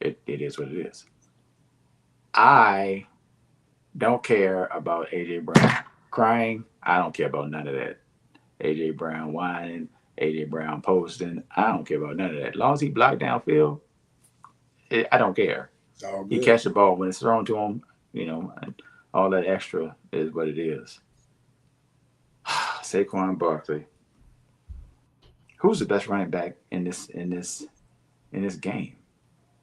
it is what it is. I don't care about AJ Brown crying. I don't care about none of that. AJ Brown whining, AJ Brown posting. I don't care about none of that. As long as he blocked downfield, I don't care. It's all He good. catch the ball when it's thrown to him. And all that extra is what it is. Saquon Barkley. Who's the best running back in this game?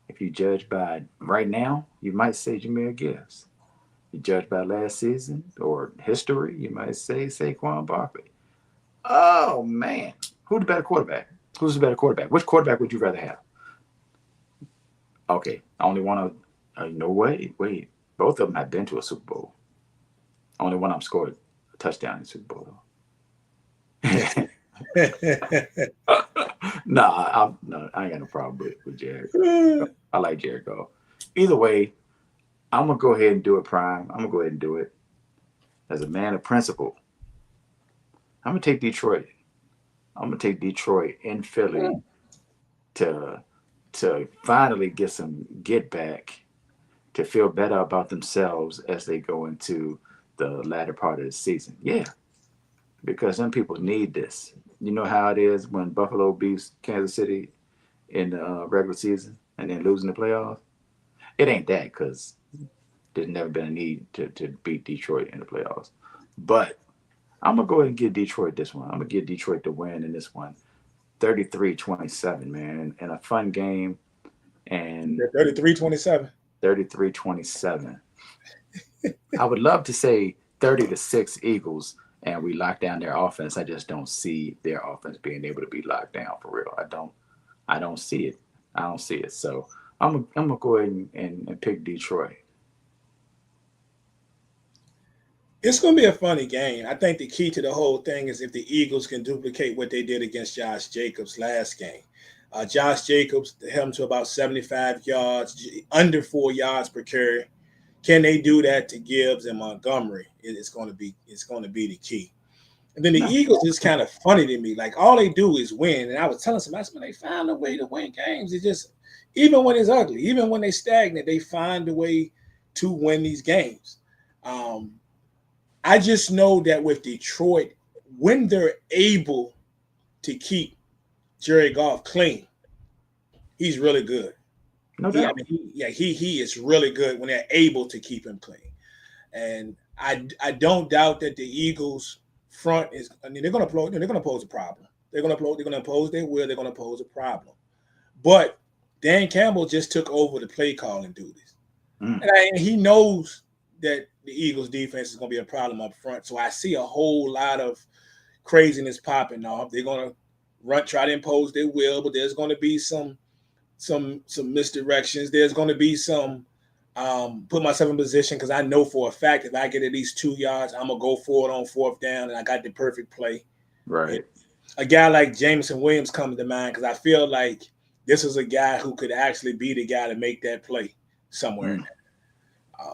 If you judge by right now, you might say Jameer Gibbs. You judge by last season or history, you might say Saquon Barkley. Oh man, who's the better quarterback? Who's the better quarterback? Which quarterback would you rather have? Okay, only one of. No, wait. Both of them have been to a Super Bowl. Only one of them scored a touchdown in the Super Bowl. No, I ain't got no problem with Jared. I like Jared Goff. Either way, I'm gonna go ahead and do it, Prime. I'm gonna go ahead and do it. As a man of principle, I'm gonna take Detroit. I'm gonna take Detroit in Philly to finally get some get back, to feel better about themselves as they go into the latter part of the season. Yeah, because some people need this. You know how it is when Buffalo beats Kansas City in the regular season and then losing the playoffs. It ain't that because there's never been a need to beat Detroit in the playoffs. But I'm going to go ahead and give Detroit this one. I'm going to give Detroit the win in this one. 33-27, man. And a fun game. And 33-27. 33-27. I would love to say 30-6 Eagles and we lock down their offense. I just don't see their offense being able to be locked down for real. I don't see it. I don't see it. So I'm gonna go ahead and pick Detroit. It's going to be a funny game. I think the key to the whole thing is if the Eagles can duplicate what they did against Josh Jacobs last game. Josh Jacobs held him to about 75 yards, under 4 yards per carry. Can they do that to Gibbs and Montgomery? It's going to be the key. And then the Eagles is kind of funny to me. Like all they do is win. And I was telling somebody, they found a way to win games. It just, even when it's ugly, even when they stagnant, they find a way to win these games. I just know that with Detroit, when they're able to keep Jared Goff clean, he's really good. No doubt. He is really good when they're able to keep him clean. And I don't doubt that the Eagles front is. I mean, they're going to pose a problem. They're going to impose their will. They're going to pose a problem. But Dan Campbell just took over the play calling duties, and he knows that the Eagles defense is going to be a problem up front. So I see a whole lot of craziness popping off. They're going to try to impose their will, but there's going to be some misdirections. There's going to be some put myself in position because I know for a fact if I get at least 2 yards, I'm going to go for it on fourth down, and I got the perfect play. Right. And a guy like Jameson Williams comes to mind because I feel like this is a guy who could actually be the guy to make that play somewhere.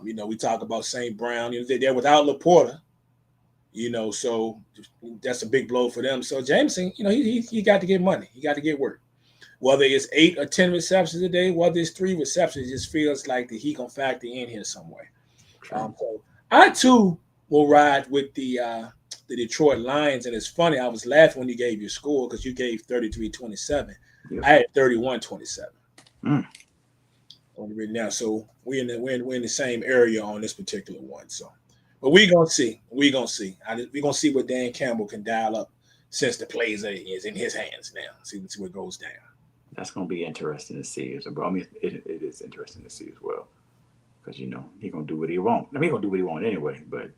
We talk about St. Brown. They're without Laporta. So that's a big blow for them. So Jameson, he got to get money. He got to get work. Whether it's 8 or 10 receptions a day, whether it's 3 receptions, it just feels like that he can factor in here somewhere. So I too will ride with the Detroit Lions, and it's funny. I was laughing when you gave your score because you gave 33-27. I had 31-27. On the written now, so we're in the same area on this particular one. So, but we're gonna see. We're gonna see what Dan Campbell can dial up since the plays is in his hands now. See what goes down. That's going to be interesting to see. I mean, it is interesting to see as well because he's gonna do what he wants. I mean, he's gonna do what he wants anyway, but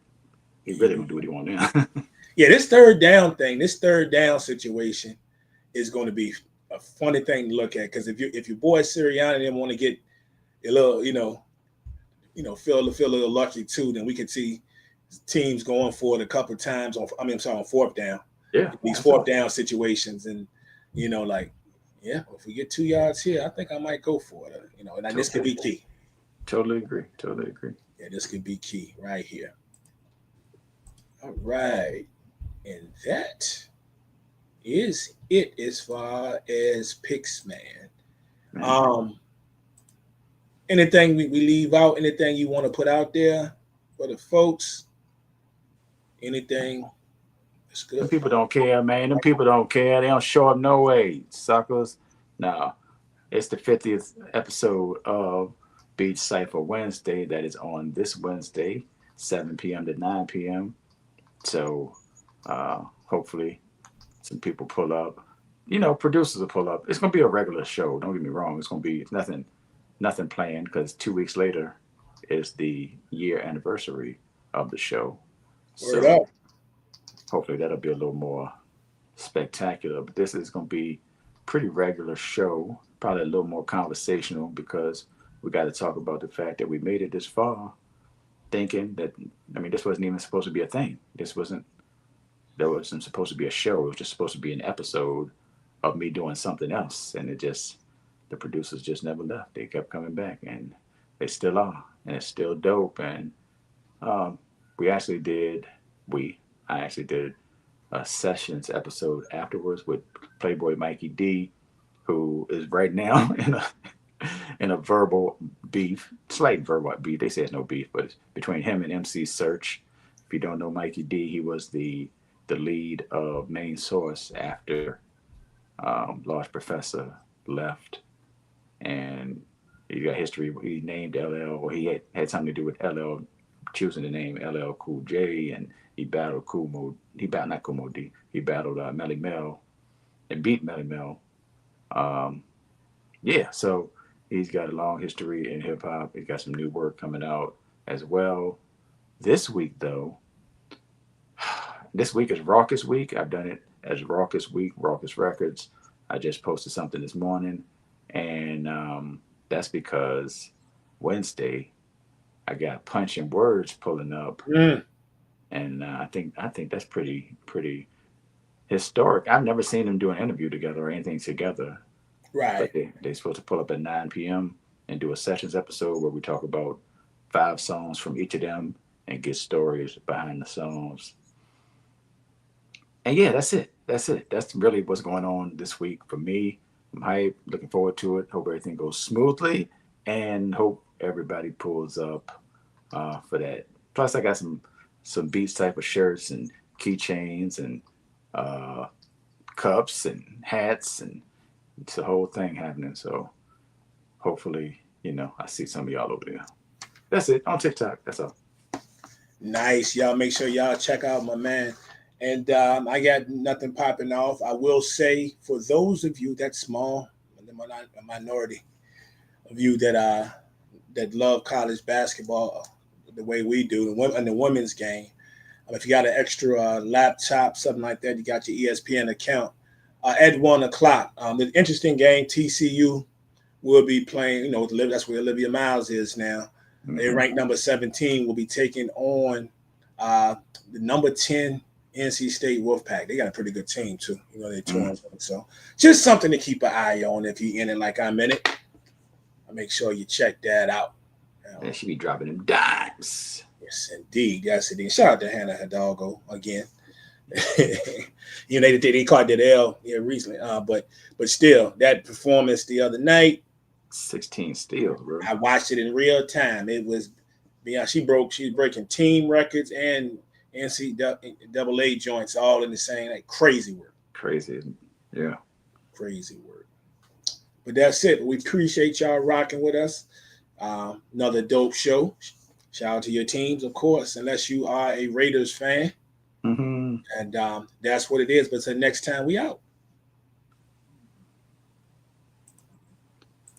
he really gonna do what he wants now. Yeah, this third down situation is going to be a funny thing to look at because if your boy Sirianni didn't want to get a little, feel a little lucky too, then we could see teams going for it a couple of times on fourth down. Yeah, these fourth down situations, and if we get 2 yards here, I think I might go for it. And this could be key. Totally agree. Yeah, this could be key right here. All right, and that is it as far as picks, man. Man, Um, anything we leave out, anything you want to put out there for the folks, anything, it's them good. people don't care, man. Them people don't care. They don't show up no way, suckers. No, it's the 50th episode of Beach Cypher Wednesday that is on this Wednesday, 7 p.m. to 9 p.m. So hopefully some people pull up. You know, producers will pull up. It's gonna be a regular show. Don't get me wrong. It's gonna be nothing planned because 2 weeks later is the year anniversary of the show. Word So up. hopefully that'll be a little more spectacular. But this is gonna be pretty regular show. Probably a little more conversational because we got to talk about the fact that we made it this far, thinking that this wasn't even supposed to be a thing. There wasn't supposed to be a show. It was just supposed to be an episode of me doing something else, and the producers just never left. They kept coming back, and they still are, and it's still dope. And um, we actually did we I actually did a sessions episode afterwards with Playboy Mikey D, who is right now in a verbal beef, slight verbal beef. They say it's no beef, but it's between him and MC Search. If you don't know Mikey D, he was the lead of Main Source after Large Professor left, and he got history. He named LL, or he had something to do with LL choosing the name LL Cool J, and he battled Cool Mo. He battled not Cool Mo D. He battled Melly Mel and beat Melly Mel. Um, yeah, so he's got a long history in hip hop. He's got some new work coming out as well. This week, though, this week is Raucous Week. I've done it as Raucous Week, Raucous Records. I just posted something this morning, and that's because Wednesday I got Punch and Words pulling up, Mm, and I think that's pretty historic. I've never seen them do an interview together or anything together, right. but they're supposed to pull up at 9 p.m. and do a sessions episode where we talk about 5 songs from each of them and get stories behind the songs. And yeah, that's it. That's it. That's really what's going on this week for me. I'm hyped, looking forward to it. Hope everything goes smoothly, and hope everybody pulls up for that. Plus, I got some Beats type of shirts and keychains and uh, cups and hats, and it's the whole thing happening. So hopefully, I see some of y'all over there. That's it on TikTok. That's all. Nice. Y'all make sure y'all check out my man. And I got nothing popping off. I will say for those of you that small, a minority of you that love college basketball the way we do, and the women's game. If you got an extra laptop, something like that, you got your ESPN account. At 1 o'clock, the interesting game. TCU will be playing. That's where Olivia Miles is now. They're Mm-hmm. ranked number 17. Will be taking on uh, the number 10 NC State Wolfpack. They got a pretty good team too. They're Mm-hmm. touring. So just something to keep an eye on if you're in it like I'm in it. Make sure you check that out. And she be dropping them dimes. Yes, indeed. Yes, indeed. Shout out to Hannah Hidalgo again. They caught that L recently. But still, that performance the other night, 16 steals, bro. I watched it in real time. It was, she's breaking team records and NCAA joints all in the same, like crazy work. Crazy. Yeah. Crazy work. But that's it. We appreciate y'all rocking with us. Another dope show. Shout out to your teams, of course, unless you are a Raiders fan. Mm-hmm. And that's what it is. But until next time, we out.